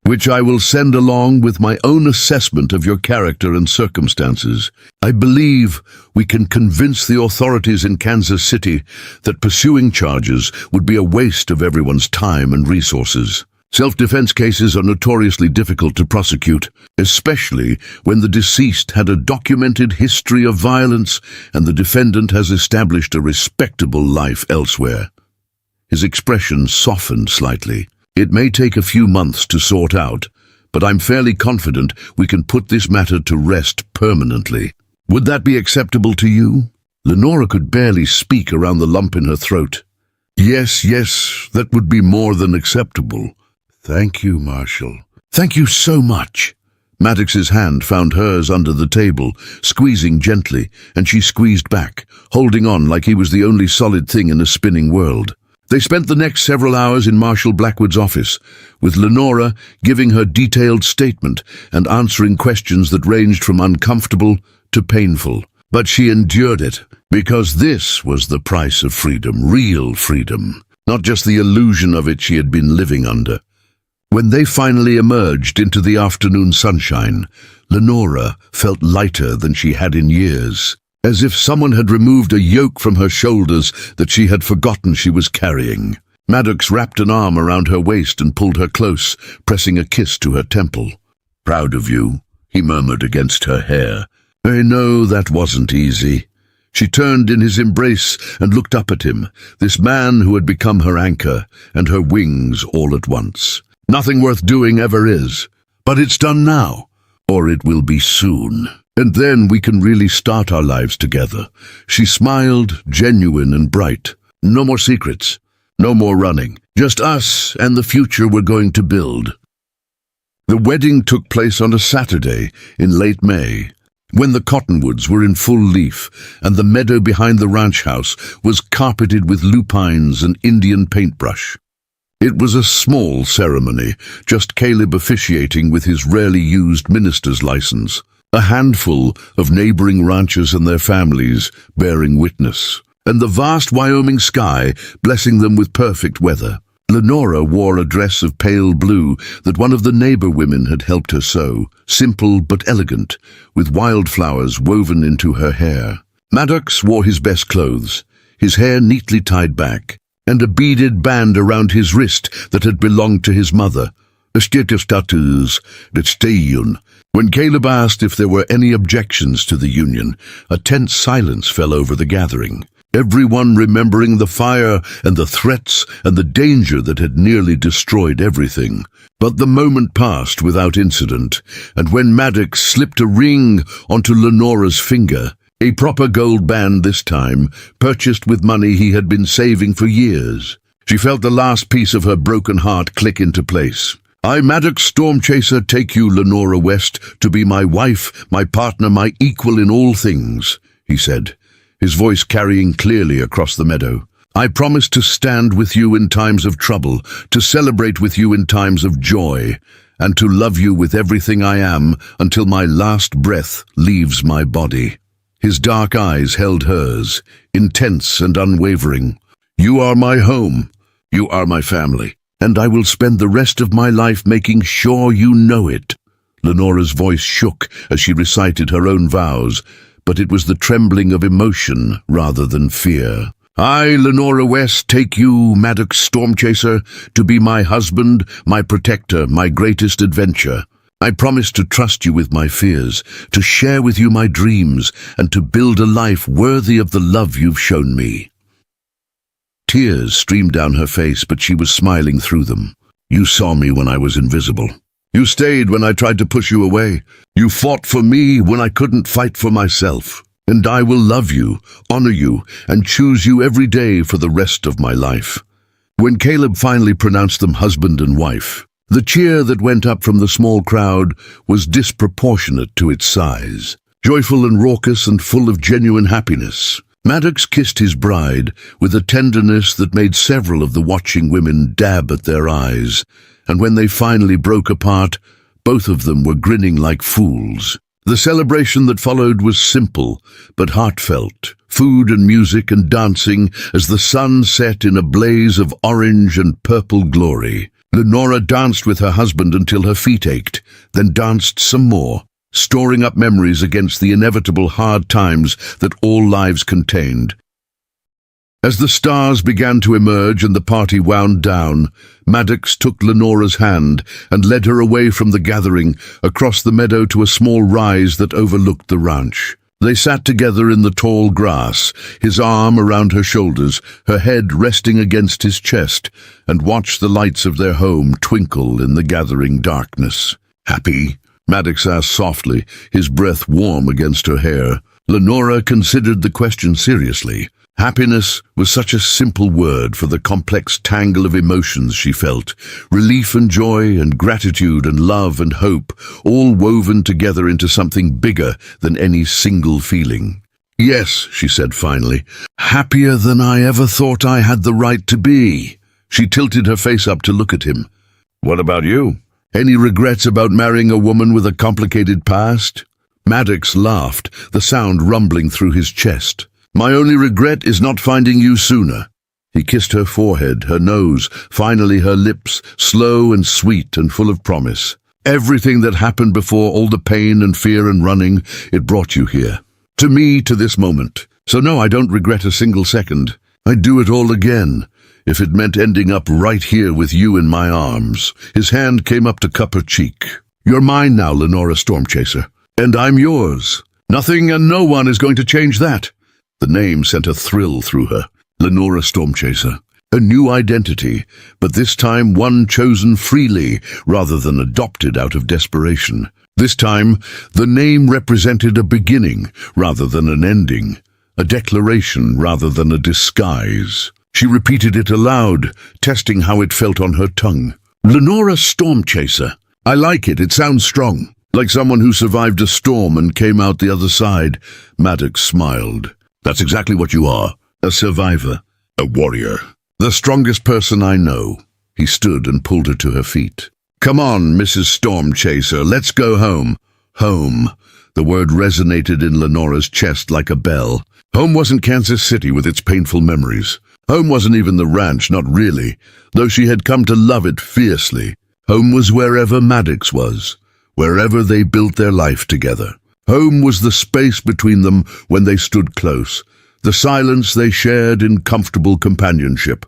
which I will send along with my own assessment of your character and circumstances, I believe we can convince the authorities in Kansas City that pursuing charges would be a waste of everyone's time and resources. Self-defense cases are notoriously difficult to prosecute, especially when the deceased had a documented history of violence and the defendant has established a respectable life elsewhere." His expression softened slightly. "It may take a few months to sort out, but I'm fairly confident we can put this matter to rest permanently. Would that be acceptable to you?" Lenora could barely speak around the lump in her throat. Yes, that would be more than acceptable. Thank you, Marshal. Thank you so much." Maddox's hand found hers under the table, squeezing gently, and she squeezed back, holding on like he was the only solid thing in a spinning world. They spent the next several hours in Marshal Blackwood's office, with Lenora giving her detailed statement and answering questions that ranged from uncomfortable to painful. But she endured it, because this was the price of freedom, real freedom, not just the illusion of it she had been living under. When they finally emerged into the afternoon sunshine, Lenora felt lighter than she had in years, as if someone had removed a yoke from her shoulders that she had forgotten she was carrying. Maddox wrapped an arm around her waist and pulled her close, pressing a kiss to her temple. "Proud of you," he murmured against her hair. "I know that wasn't easy." She turned in his embrace and looked up at him, this man who had become her anchor and her wings all at once. "Nothing worth doing ever is, but it's done now, or it will be soon. And then we can really start our lives together." She smiled, genuine and bright. "No more secrets, no more running, just us and the future we're going to build." The wedding took place on a Saturday in late May, when the cottonwoods were in full leaf and the meadow behind the ranch house was carpeted with lupines and Indian paintbrush. It was a small ceremony, just Caleb officiating with his rarely used minister's license, a handful of neighboring ranchers and their families bearing witness, and the vast Wyoming sky blessing them with perfect weather. Lenora wore a dress of pale blue that one of the neighbor women had helped her sew, simple but elegant, with wildflowers woven into her hair. Maddox wore his best clothes, his hair neatly tied back, and a beaded band around his wrist that had belonged to his mother. When Caleb asked if there were any objections to the union, a tense silence fell over the gathering, everyone remembering the fire and the threats and the danger that had nearly destroyed everything. But the moment passed without incident, and when Maddox slipped a ring onto Lenora's finger, a proper gold band this time, purchased with money he had been saving for years, she felt the last piece of her broken heart click into place. "I, Maddox Stormchaser, take you, Lenora West, to be my wife, my partner, my equal in all things," he said, his voice carrying clearly across the meadow. "I promise to stand with you in times of trouble, to celebrate with you in times of joy, and to love you with everything I am until my last breath leaves my body." His dark eyes held hers, intense and unwavering. "You are my home, you are my family, and I will spend the rest of my life making sure you know it." Lenora's voice shook as she recited her own vows, but it was the trembling of emotion rather than fear. "I, Lenora West, take you, Maddox Stormchaser, to be my husband, my protector, my greatest adventure. I promise to trust you with my fears, to share with you my dreams, and to build a life worthy of the love you've shown me." Tears streamed down her face, but she was smiling through them. "You saw me when I was invisible. You stayed when I tried to push you away. You fought for me when I couldn't fight for myself. And I will love you, honor you, and choose you every day for the rest of my life." When Caleb finally pronounced them husband and wife, the cheer that went up from the small crowd was disproportionate to its size, joyful and raucous and full of genuine happiness. Maddox kissed his bride with a tenderness that made several of the watching women dab at their eyes, and when they finally broke apart, both of them were grinning like fools. The celebration that followed was simple but heartfelt, food and music and dancing as the sun set in a blaze of orange and purple glory. Lenora danced with her husband until her feet ached, then danced some more, storing up memories against the inevitable hard times that all lives contained. As the stars began to emerge and the party wound down, Maddox took Lenora's hand and led her away from the gathering, across the meadow to a small rise that overlooked the ranch. They sat together in the tall grass, his arm around her shoulders, her head resting against his chest, and watched the lights of their home twinkle in the gathering darkness. "Happy?" Maddox asked softly, his breath warm against her hair. Lenora considered the question seriously. Happiness was such a simple word for the complex tangle of emotions she felt, relief and joy and gratitude and love and hope, all woven together into something bigger than any single feeling. Yes, she said finally. Happier than I ever thought I had the right to be. She tilted her face up to look at him. What about you? Any regrets about marrying a woman with a complicated past? Maddox laughed, the sound rumbling through his chest. My only regret is not finding you sooner. He kissed her forehead, her nose, finally her lips, slow and sweet and full of promise. Everything that happened before, all the pain and fear and running, it brought you here. To me, to this moment. So no, I don't regret a single second. I'd do it all again, if it meant ending up right here with you in my arms. His hand came up to cup her cheek. You're mine now, Lenora Stormchaser. And I'm yours. Nothing and no one is going to change that. The name sent a thrill through her. Lenora Stormchaser. A new identity, but this time one chosen freely rather than adopted out of desperation. This time, the name represented a beginning rather than an ending, a declaration rather than a disguise. She repeated it aloud, testing how it felt on her tongue. Lenora Stormchaser. I like it, it sounds strong. Like someone who survived a storm and came out the other side. Maddox smiled. That's exactly what you are. A survivor. A warrior. The strongest person I know. He stood and pulled her to her feet. Come on, Mrs. Stormchaser, let's go home. Home. The word resonated in Lenora's chest like a bell. Home wasn't Kansas City with its painful memories. Home wasn't even the ranch, not really, though she had come to love it fiercely. Home was wherever Maddox was, wherever they built their life together. Home was the space between them when they stood close, the silence they shared in comfortable companionship,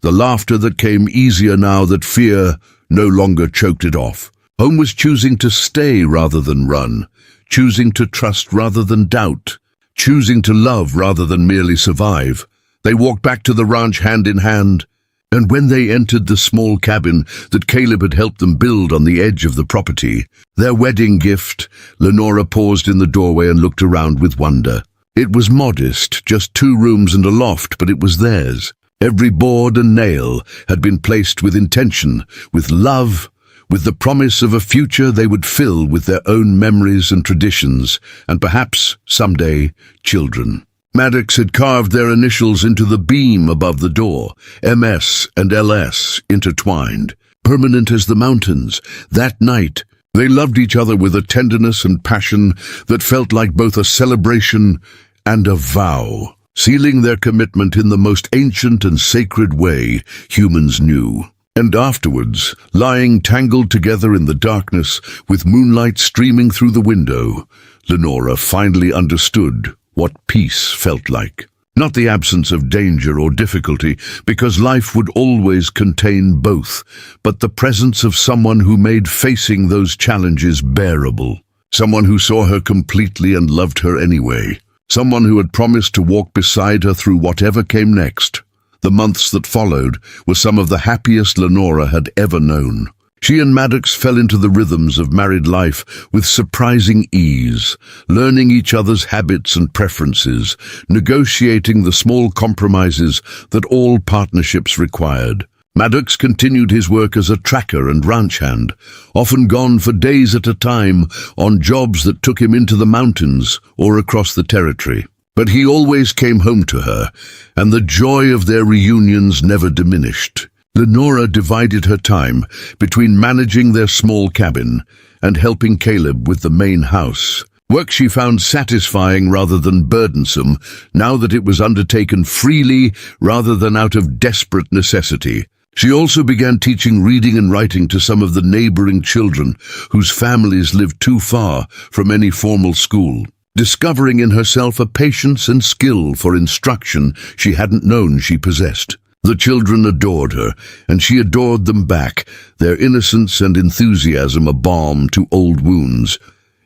the laughter that came easier now that fear no longer choked it off. Home was choosing to stay rather than run, choosing to trust rather than doubt, choosing to love rather than merely survive. They walked back to the ranch hand in hand, and when they entered the small cabin that Caleb had helped them build on the edge of the property, their wedding gift, Lenora paused in the doorway and looked around with wonder. It was modest, just 2 rooms and a loft, but it was theirs. Every board and nail had been placed with intention, with love, with the promise of a future they would fill with their own memories and traditions, and perhaps, someday, children. Maddox had carved their initials into the beam above the door, MS and LS intertwined, permanent as the mountains. That night, they loved each other with a tenderness and passion that felt like both a celebration and a vow, sealing their commitment in the most ancient and sacred way humans knew. And afterwards, lying tangled together in the darkness with moonlight streaming through the window, Lenora finally understood what peace felt like. Not the absence of danger or difficulty, because life would always contain both, but the presence of someone who made facing those challenges bearable. Someone who saw her completely and loved her anyway. Someone who had promised to walk beside her through whatever came next. The months that followed were some of the happiest Lenora had ever known. She and Maddox fell into the rhythms of married life with surprising ease, learning each other's habits and preferences, negotiating the small compromises that all partnerships required. Maddox continued his work as a tracker and ranch hand, often gone for days at a time on jobs that took him into the mountains or across the territory. But he always came home to her, and the joy of their reunions never diminished. Lenora divided her time between managing their small cabin and helping Caleb with the main house. Work she found satisfying rather than burdensome, now that it was undertaken freely rather than out of desperate necessity. She also began teaching reading and writing to some of the neighboring children whose families lived too far from any formal school, discovering in herself a patience and skill for instruction she hadn't known she possessed. The children adored her, and she adored them back, their innocence and enthusiasm a balm to old wounds.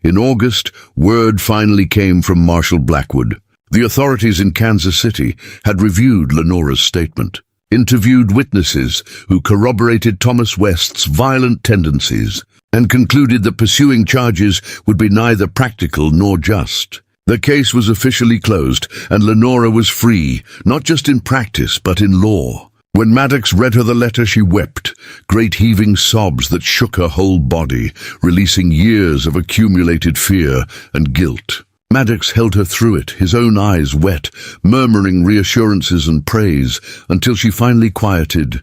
In August, word finally came from Marshal Blackwood. The authorities in Kansas City had reviewed Lenora's statement, interviewed witnesses who corroborated Thomas West's violent tendencies, and concluded that pursuing charges would be neither practical nor just. The case was officially closed, and Lenora was free, not just in practice but in law. When Maddox read her the letter, she wept, great heaving sobs that shook her whole body, releasing years of accumulated fear and guilt. Maddox held her through it, his own eyes wet, murmuring reassurances and praise, until she finally quieted.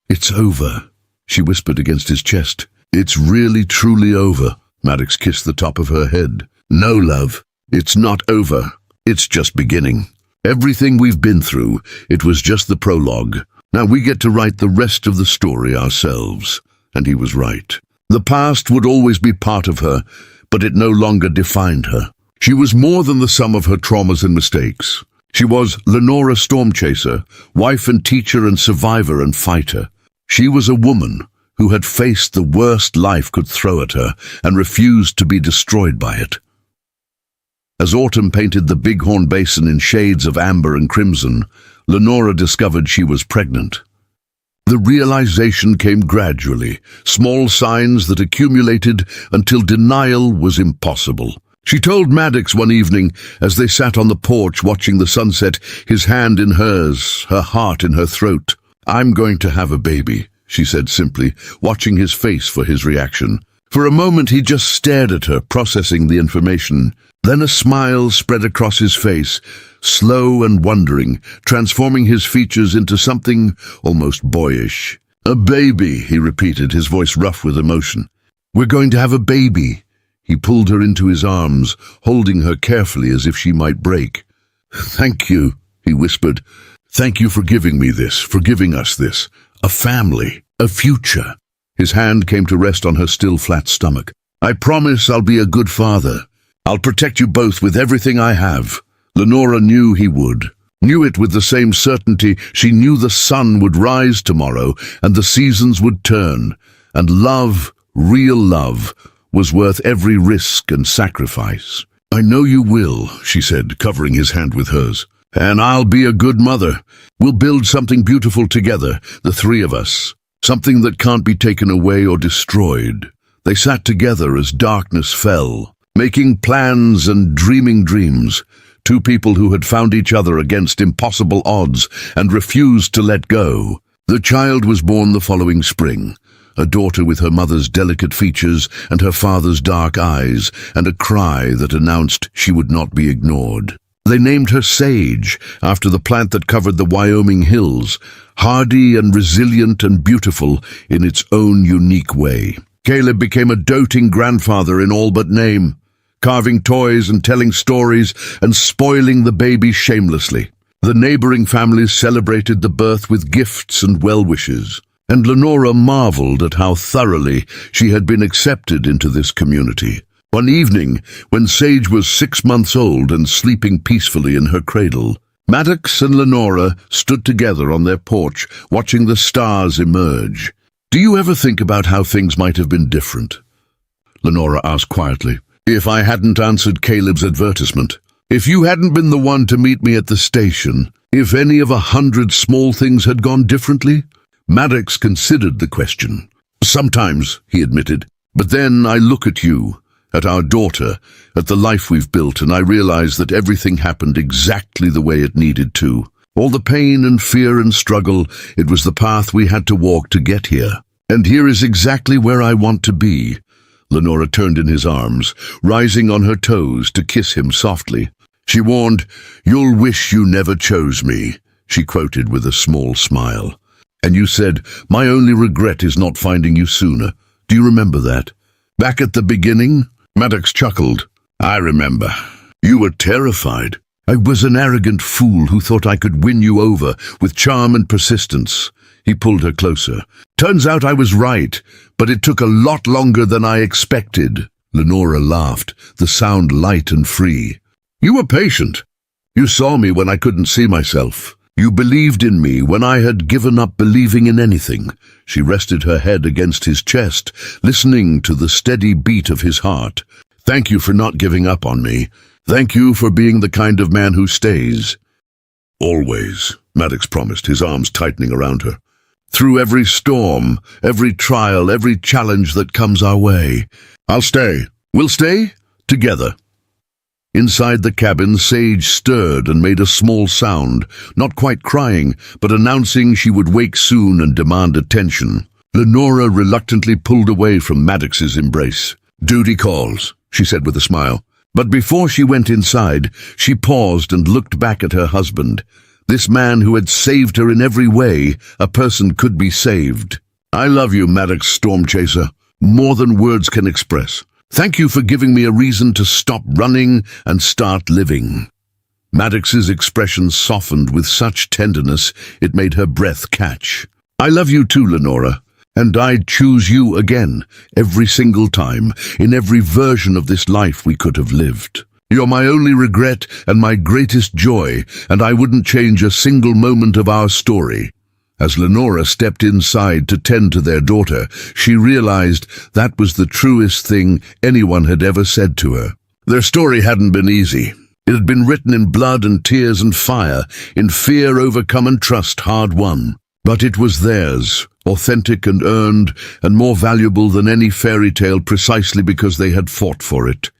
"It's over," she whispered against his chest. "It's really, truly over." Maddox kissed the top of her head. "No, love, it's not over. It's just beginning. Everything we've been through, it was just the prologue. Now we get to write the rest of the story ourselves." And he was right. The past would always be part of her, but it no longer defined her. She was more than the sum of her traumas and mistakes. She was Lenora Stormchaser, wife and teacher and survivor and fighter. She was a woman who had faced the worst life could throw at her and refused to be destroyed by it. As autumn painted the Bighorn Basin in shades of amber and crimson, Lenora discovered she was pregnant. The realization came gradually, small signs that accumulated until denial was impossible. She told Maddox one evening, as they sat on the porch watching the sunset, his hand in hers, her heart in her throat. "I'm going to have a baby," she said simply, watching his face for his reaction. For a moment he just stared at her, processing the information. Then a smile spread across his face, slow and wondering, transforming his features into something almost boyish. "A baby," he repeated, his voice rough with emotion. "We're going to have a baby." He pulled her into his arms, holding her carefully as if she might break. "Thank you," he whispered. "Thank you for giving me this, for giving us this. A family, a future." His hand came to rest on her still flat stomach. "I promise I'll be a good father. I'll protect you both with everything I have." Lenora knew he would. Knew it with the same certainty she knew the sun would rise tomorrow and the seasons would turn. And love, real love, was worth every risk and sacrifice. "I know you will," she said, covering his hand with hers. "And I'll be a good mother. We'll build something beautiful together, the three of us. Something that can't be taken away or destroyed." They sat together as darkness fell, making plans and dreaming dreams. Two people who had found each other against impossible odds and refused to let go. The child was born the following spring. A daughter with her mother's delicate features and her father's dark eyes, and a cry that announced she would not be ignored. They named her Sage, after the plant that covered the Wyoming hills, hardy and resilient and beautiful in its own unique way. Caleb became a doting grandfather in all but name, carving toys and telling stories and spoiling the baby shamelessly. The neighboring families celebrated the birth with gifts and well-wishes, and Lenora marveled at how thoroughly she had been accepted into this community. One evening, when Sage was 6 months old and sleeping peacefully in her cradle, Maddox and Lenora stood together on their porch, watching the stars emerge. "Do you ever think about how things might have been different?" Lenora asked quietly. "If I hadn't answered Caleb's advertisement, if you hadn't been the one to meet me at the station, if any of 100 small things had gone differently?" Maddox considered the question. "Sometimes," he admitted, "but then I look at you, at our daughter, at the life we've built, and I realize that everything happened exactly the way it needed to. All the pain and fear and struggle, it was the path we had to walk to get here. And here is exactly where I want to be." Lenora turned in his arms, rising on her toes to kiss him softly. She warned, "You'll wish you never chose me," she quoted with a small smile. "And you said, 'My only regret is not finding you sooner.' Do you remember that? Back at the beginning?" Maddox chuckled. "I remember. You were terrified. I was an arrogant fool who thought I could win you over with charm and persistence." He pulled her closer. "Turns out I was right, but it took a lot longer than I expected." Lenora laughed, the sound light and free. "You were patient. You saw me when I couldn't see myself. You believed in me when I had given up believing in anything." She rested her head against his chest, listening to the steady beat of his heart. "Thank you for not giving up on me. Thank you for being the kind of man who stays." "Always," Maddox promised, his arms tightening around her. "Through every storm, every trial, every challenge that comes our way. I'll stay. We'll stay together." Inside the cabin, Sage stirred and made a small sound, not quite crying, but announcing she would wake soon and demand attention. Lenora reluctantly pulled away from Maddox's embrace. "Duty calls," she said with a smile. But before she went inside, she paused and looked back at her husband. This man who had saved her in every way a person could be saved. "I love you, Maddox Storm Chaser, more than words can express. Thank you for giving me a reason to stop running and start living." Maddox's expression softened with such tenderness it made her breath catch. "I love you too, Lenora, and I'd choose you again, every single time, in every version of this life we could have lived. You're my only regret and my greatest joy, and I wouldn't change a single moment of our story." As Lenora stepped inside to tend to their daughter, she realized that was the truest thing anyone had ever said to her. Their story hadn't been easy. It had been written in blood and tears and fire, in fear overcome and trust hard won. But it was theirs, authentic and earned, and more valuable than any fairy tale precisely because they had fought for it.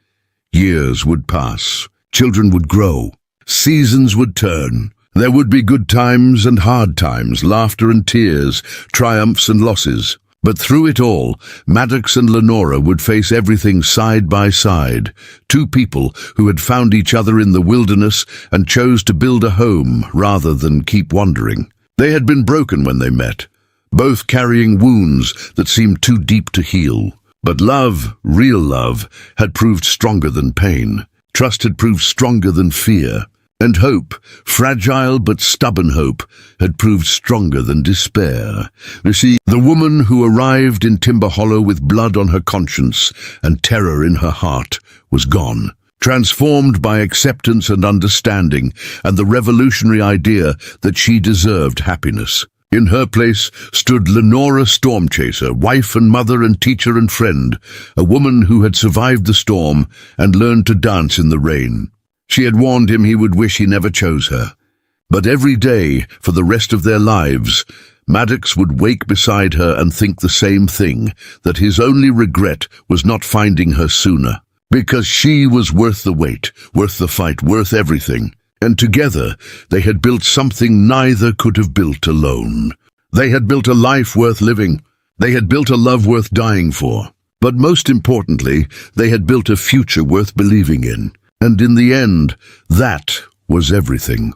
Years would pass. Children would grow. Seasons would turn. There would be good times and hard times, laughter and tears, triumphs and losses. But through it all, Maddox and Lenora would face everything side by side. Two people who had found each other in the wilderness and chose to build a home rather than keep wandering. They had been broken when they met, both carrying wounds that seemed too deep to heal. But love, real love, had proved stronger than pain. Trust had proved stronger than fear. And hope, fragile but stubborn hope, had proved stronger than despair. You see, the woman who arrived in Timber Hollow with blood on her conscience and terror in her heart was gone, transformed by acceptance and understanding and the revolutionary idea that she deserved happiness. In her place stood Lenora Stormchaser, wife and mother and teacher and friend, a woman who had survived the storm and learned to dance in the rain. She had warned him he would wish he never chose her. But every day, for the rest of their lives, Maddox would wake beside her and think the same thing, that his only regret was not finding her sooner. Because she was worth the wait, worth the fight, worth everything. And together, they had built something neither could have built alone. They had built a life worth living. They had built a love worth dying for. But most importantly, they had built a future worth believing in. And in the end, that was everything.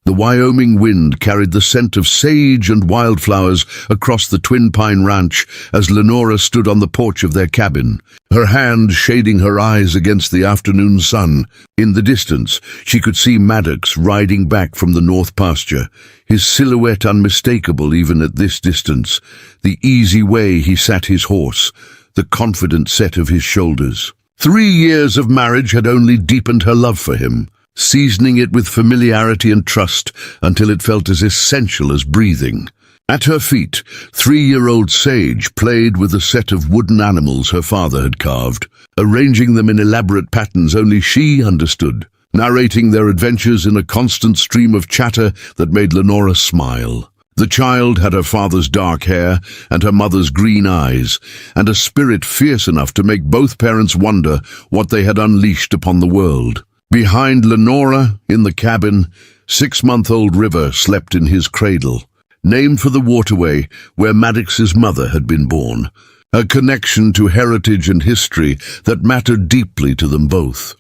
The Wyoming wind carried the scent of sage and wildflowers across the Twin Pine Ranch as Lenora stood on the porch of their cabin, her hand shading her eyes against the afternoon sun. In the distance, she could see Maddox riding back from the north pasture, his silhouette unmistakable even at this distance, the easy way he sat his horse, the confident set of his shoulders. 3 years of marriage had only deepened her love for him, seasoning it with familiarity and trust until it felt as essential as breathing. At her feet, 3-year-old Sage played with a set of wooden animals her father had carved, arranging them in elaborate patterns only she understood, narrating their adventures in a constant stream of chatter that made Lenora smile. The child had her father's dark hair and her mother's green eyes, and a spirit fierce enough to make both parents wonder what they had unleashed upon the world. Behind Lenora, in the cabin, 6-month-old River slept in his cradle, named for the waterway where Maddox's mother had been born, a connection to heritage and history that mattered deeply to them both.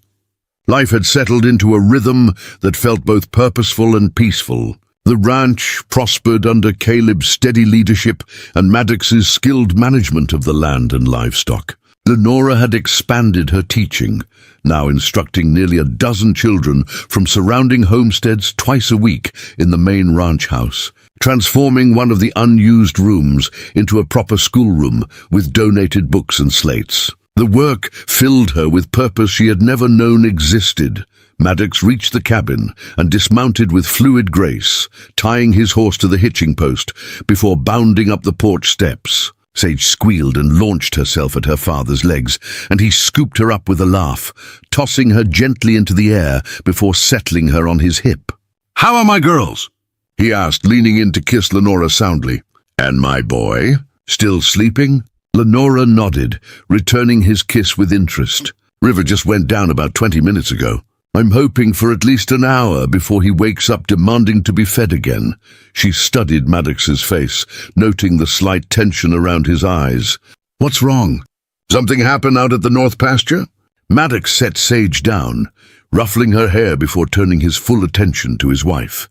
Life had settled into a rhythm that felt both purposeful and peaceful. The ranch prospered under Caleb's steady leadership and Maddox's skilled management of the land and livestock. Lenora had expanded her teaching, now instructing nearly a dozen children from surrounding homesteads twice a week in the main ranch house, transforming one of the unused rooms into a proper schoolroom with donated books and slates. The work filled her with purpose she had never known existed. Maddox reached the cabin and dismounted with fluid grace, tying his horse to the hitching post before bounding up the porch steps. Sage squealed and launched herself at her father's legs, and he scooped her up with a laugh, tossing her gently into the air before settling her on his hip. "How are my girls?" he asked, leaning in to kiss Lenora soundly. "And my boy? Still sleeping?" Lenora nodded, returning his kiss with interest. "River just went down about 20 minutes ago. I'm hoping for at least an hour before he wakes up demanding to be fed again." She studied Maddox's face, noting the slight tension around his eyes. "What's wrong? Something happen out at the north pasture?" Maddox set Sage down, ruffling her hair before turning his full attention to his wife.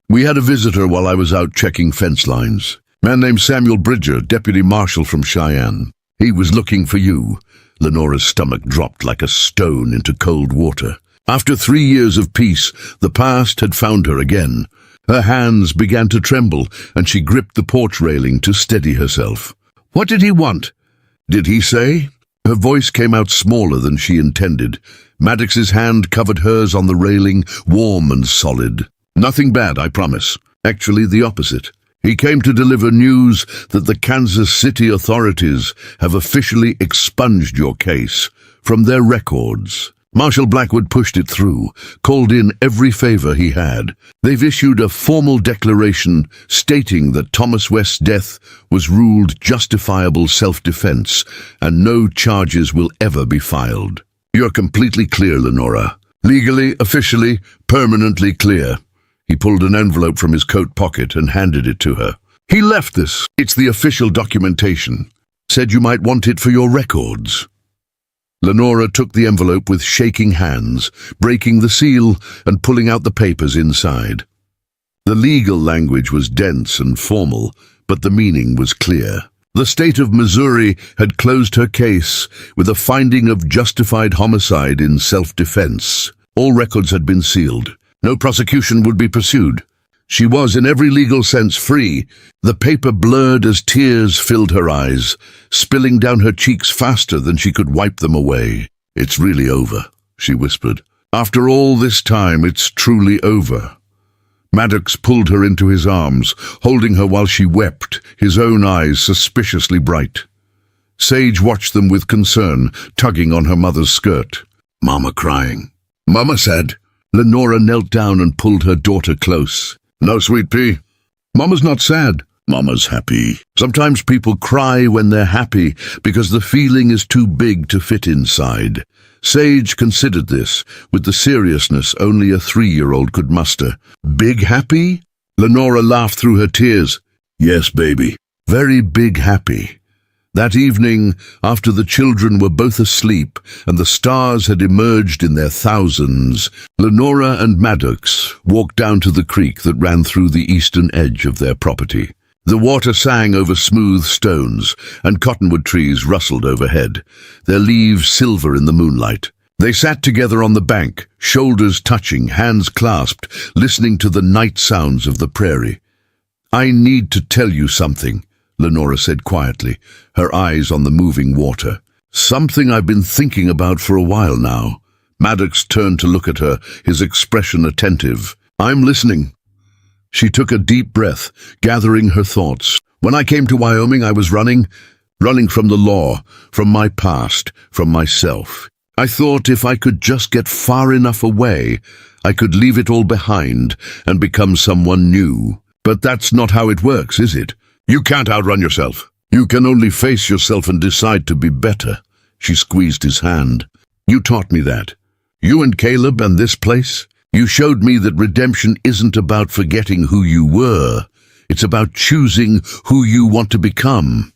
"We had a visitor while I was out checking fence lines. Man named Samuel Bridger, deputy marshal from Cheyenne. He was looking for you." Lenora's stomach dropped like a stone into cold water. After 3 years of peace, the past had found her again. Her hands began to tremble, and she gripped the porch railing to steady herself. "What did he want?" "Did he say?" Her voice came out smaller than she intended. Maddox's hand covered hers on the railing, warm and solid. "Nothing bad, I promise. Actually, the opposite. He came to deliver news that the Kansas City authorities have officially expunged your case from their records. Marshal Blackwood pushed it through, called in every favor he had. They've issued a formal declaration stating that Thomas West's death was ruled justifiable self-defense, and no charges will ever be filed. You're completely clear, Lenora. Legally, officially, permanently clear." He pulled an envelope from his coat pocket and handed it to her. "He left this. It's the official documentation. Said you might want it for your records." Lenora took the envelope with shaking hands, breaking the seal and pulling out the papers inside. The legal language was dense and formal, but the meaning was clear. The state of Missouri had closed her case with a finding of justified homicide in self-defense. All records had been sealed. No prosecution would be pursued. She was, in every legal sense, free. The paper blurred as tears filled her eyes, spilling down her cheeks faster than she could wipe them away. "It's really over," she whispered. "After all this time, it's truly over." Maddox pulled her into his arms, holding her while she wept, his own eyes suspiciously bright. Sage watched them with concern, tugging on her mother's skirt. "Mama crying." "Mama said." Lenora knelt down and pulled her daughter close. "No, sweet pea. Mama's not sad. Mama's happy. Sometimes people cry when they're happy because the feeling is too big to fit inside." Sage considered this with the seriousness only a 3-year-old could muster. "Big happy?" Lenora laughed through her tears. "Yes, baby. Very big happy." That evening, after the children were both asleep and the stars had emerged in their thousands, Lenora and Maddox walked down to the creek that ran through the eastern edge of their property. The water sang over smooth stones, and cottonwood trees rustled overhead, their leaves silver in the moonlight. They sat together on the bank, shoulders touching, hands clasped, listening to the night sounds of the prairie. "I need to tell you something," Lenora said quietly, her eyes on the moving water. "Something I've been thinking about for a while now." Maddox turned to look at her, his expression attentive. "I'm listening." She took a deep breath, gathering her thoughts. "When I came to Wyoming, I was running from the law, from my past, from myself. I thought if I could just get far enough away, I could leave it all behind and become someone new. But that's not how it works, is it? You can't outrun yourself. You can only face yourself and decide to be better." She squeezed his hand. "You taught me that. You and Caleb and this place. You showed me that redemption isn't about forgetting who you were. It's about choosing who you want to become."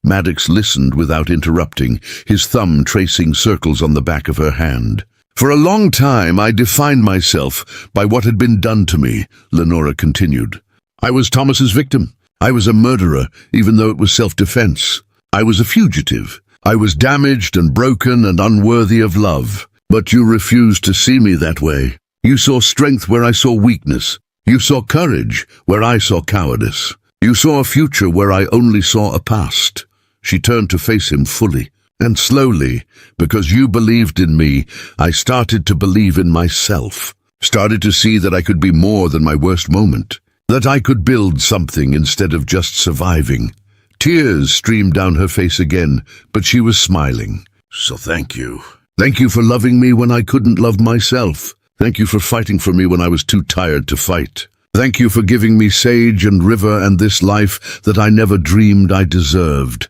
Maddox listened without interrupting, his thumb tracing circles on the back of her hand. "For a long time I defined myself by what had been done to me," Lenora continued. "I was Thomas's victim. I was a murderer, even though it was self-defense. I was a fugitive. I was damaged and broken and unworthy of love. But you refused to see me that way. You saw strength where I saw weakness. You saw courage where I saw cowardice. You saw a future where I only saw a past." She turned to face him fully. "And slowly, because you believed in me, I started to believe in myself. Started to see that I could be more than my worst moment. That I could build something instead of just surviving." Tears streamed down her face again, but she was smiling. "So thank you. Thank you for loving me when I couldn't love myself. Thank you for fighting for me when I was too tired to fight. Thank you for giving me Sage and River and this life that I never dreamed I deserved."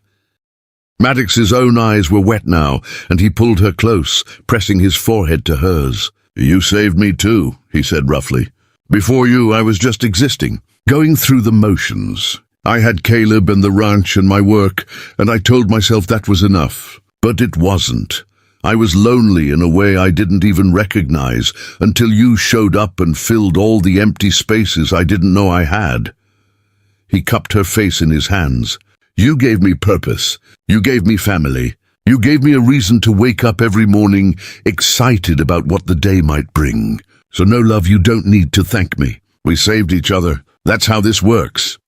Maddox's own eyes were wet now, and he pulled her close, pressing his forehead to hers. "You saved me too," he said roughly. "Before you, I was just existing, going through the motions. I had Caleb and the ranch and my work, and I told myself that was enough. But it wasn't. I was lonely in a way I didn't even recognize until you showed up and filled all the empty spaces I didn't know I had." He cupped her face in his hands. "You gave me purpose. You gave me family. You gave me a reason to wake up every morning excited about what the day might bring. So no, love, you don't need to thank me. We saved each other. That's how this works."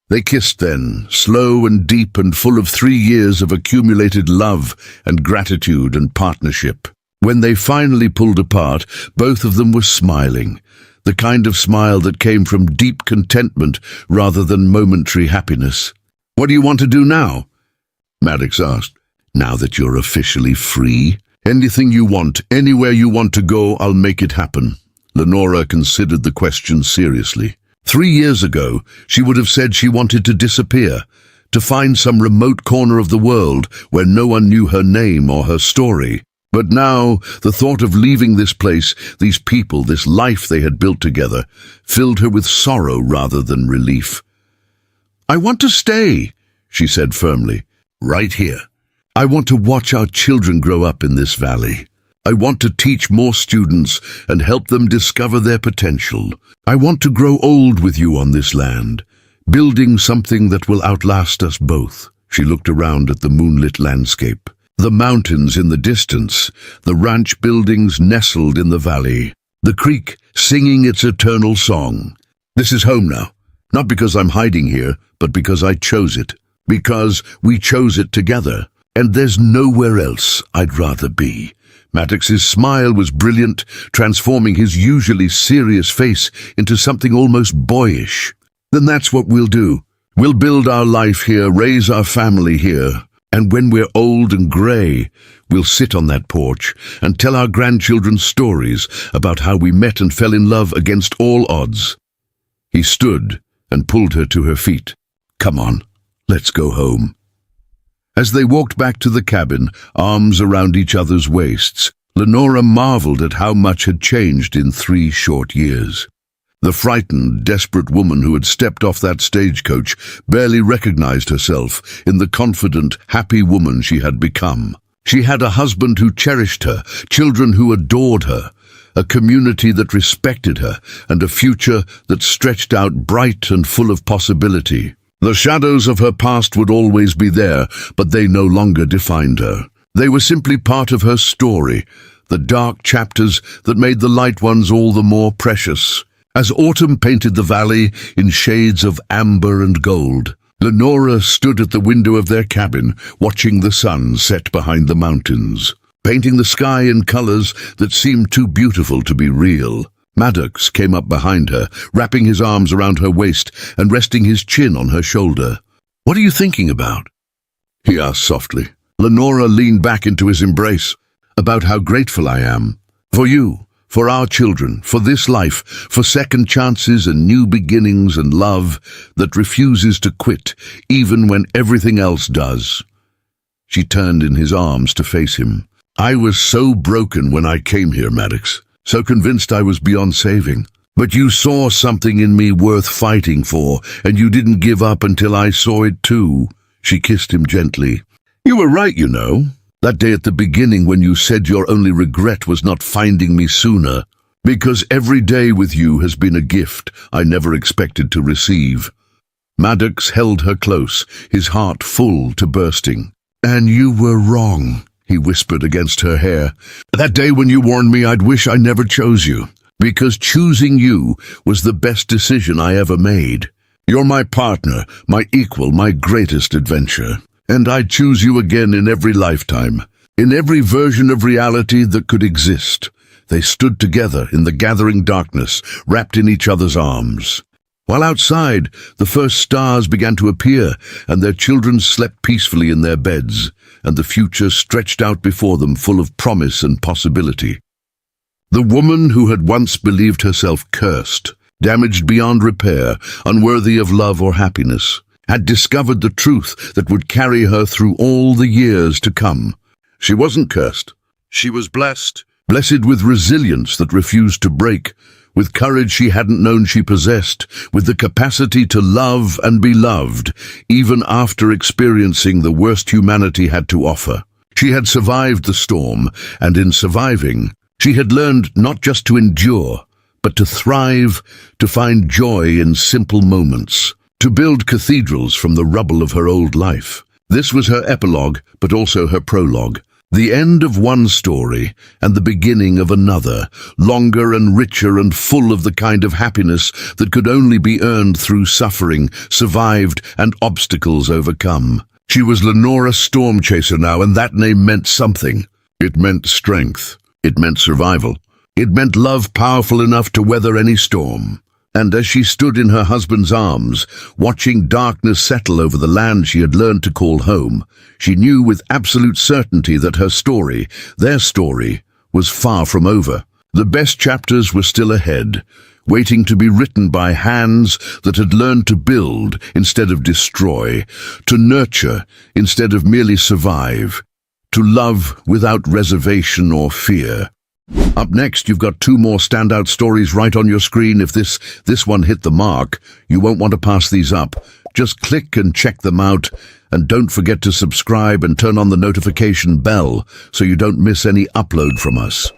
They kissed then, slow and deep and full of 3 years of accumulated love and gratitude and partnership. When they finally pulled apart, both of them were smiling, the kind of smile that came from deep contentment rather than momentary happiness. "What do you want to do now?" Maddox asked. "Now that you're officially free? Anything you want, anywhere you want to go, I'll make it happen." Lenora considered the question seriously. 3 years ago, she would have said she wanted to disappear, to find some remote corner of the world where no one knew her name or her story. But now, the thought of leaving this place, these people, this life they had built together, filled her with sorrow rather than relief. "I want to stay," she said firmly, "right here. I want to watch our children grow up in this valley. I want to teach more students and help them discover their potential. I want to grow old with you on this land, building something that will outlast us both." She looked around at the moonlit landscape, the mountains in the distance, the ranch buildings nestled in the valley, the creek singing its eternal song. "This is home now, not because I'm hiding here, but because I chose it, because we chose it together, and there's nowhere else I'd rather be." Maddox's smile was brilliant, transforming his usually serious face into something almost boyish. "Then that's what we'll do. We'll build our life here, raise our family here, and when we're old and grey, we'll sit on that porch and tell our grandchildren stories about how we met and fell in love against all odds." He stood and pulled her to her feet. "Come on, let's go home." As they walked back to the cabin, arms around each other's waists, Lenora marveled at how much had changed in 3 short years. The frightened, desperate woman who had stepped off that stagecoach barely recognized herself in the confident, happy woman she had become. She had a husband who cherished her, children who adored her, a community that respected her, and a future that stretched out bright and full of possibility. The shadows of her past would always be there, but they no longer defined her. They were simply part of her story, the dark chapters that made the light ones all the more precious. As autumn painted the valley in shades of amber and gold, Lenora stood at the window of their cabin, watching the sun set behind the mountains, painting the sky in colors that seemed too beautiful to be real. Maddox came up behind her, wrapping his arms around her waist and resting his chin on her shoulder. "What are you thinking about?" he asked softly. Lenora leaned back into his embrace. "About how grateful I am. For you, for our children, for this life, for second chances and new beginnings and love that refuses to quit, even when everything else does." She turned in his arms to face him. "I was so broken when I came here, Maddox. So convinced I was beyond saving. But you saw something in me worth fighting for, and you didn't give up until I saw it too." She kissed him gently. "You were right, you know. That day at the beginning when you said your only regret was not finding me sooner. Because every day with you has been a gift I never expected to receive." Maddox held her close, his heart full to bursting. "And you were wrong," he whispered against her hair. "That day when you warned me I'd wish I never chose you, because choosing you was the best decision I ever made. You're my partner, my equal, my greatest adventure. And I'd choose you again in every lifetime, in every version of reality that could exist." They stood together in the gathering darkness, wrapped in each other's arms. While outside, the first stars began to appear, and their children slept peacefully in their beds, and the future stretched out before them full of promise and possibility. The woman who had once believed herself cursed, damaged beyond repair, unworthy of love or happiness, had discovered the truth that would carry her through all the years to come. She wasn't cursed. She was blessed. Blessed with resilience that refused to break, with courage she hadn't known she possessed, with the capacity to love and be loved, even after experiencing the worst humanity had to offer. She had survived the storm, and in surviving, she had learned not just to endure, but to thrive, to find joy in simple moments, to build cathedrals from the rubble of her old life. This was her epilogue, but also her prologue. The end of one story and the beginning of another, longer and richer and full of the kind of happiness that could only be earned through suffering, survived, and obstacles overcome. She was Lenora Stormchaser now, and that name meant something. It meant strength. It meant survival. It meant love powerful enough to weather any storm. And as she stood in her husband's arms, watching darkness settle over the land she had learned to call home, she knew with absolute certainty that her story, their story, was far from over. The best chapters were still ahead, waiting to be written by hands that had learned to build instead of destroy, to nurture instead of merely survive, to love without reservation or fear. Up next, you've got 2 more standout stories right on your screen. If this one hit the mark, you won't want to pass these up. Just click and check them out, and don't forget to subscribe and turn on the notification bell so you don't miss any upload from us.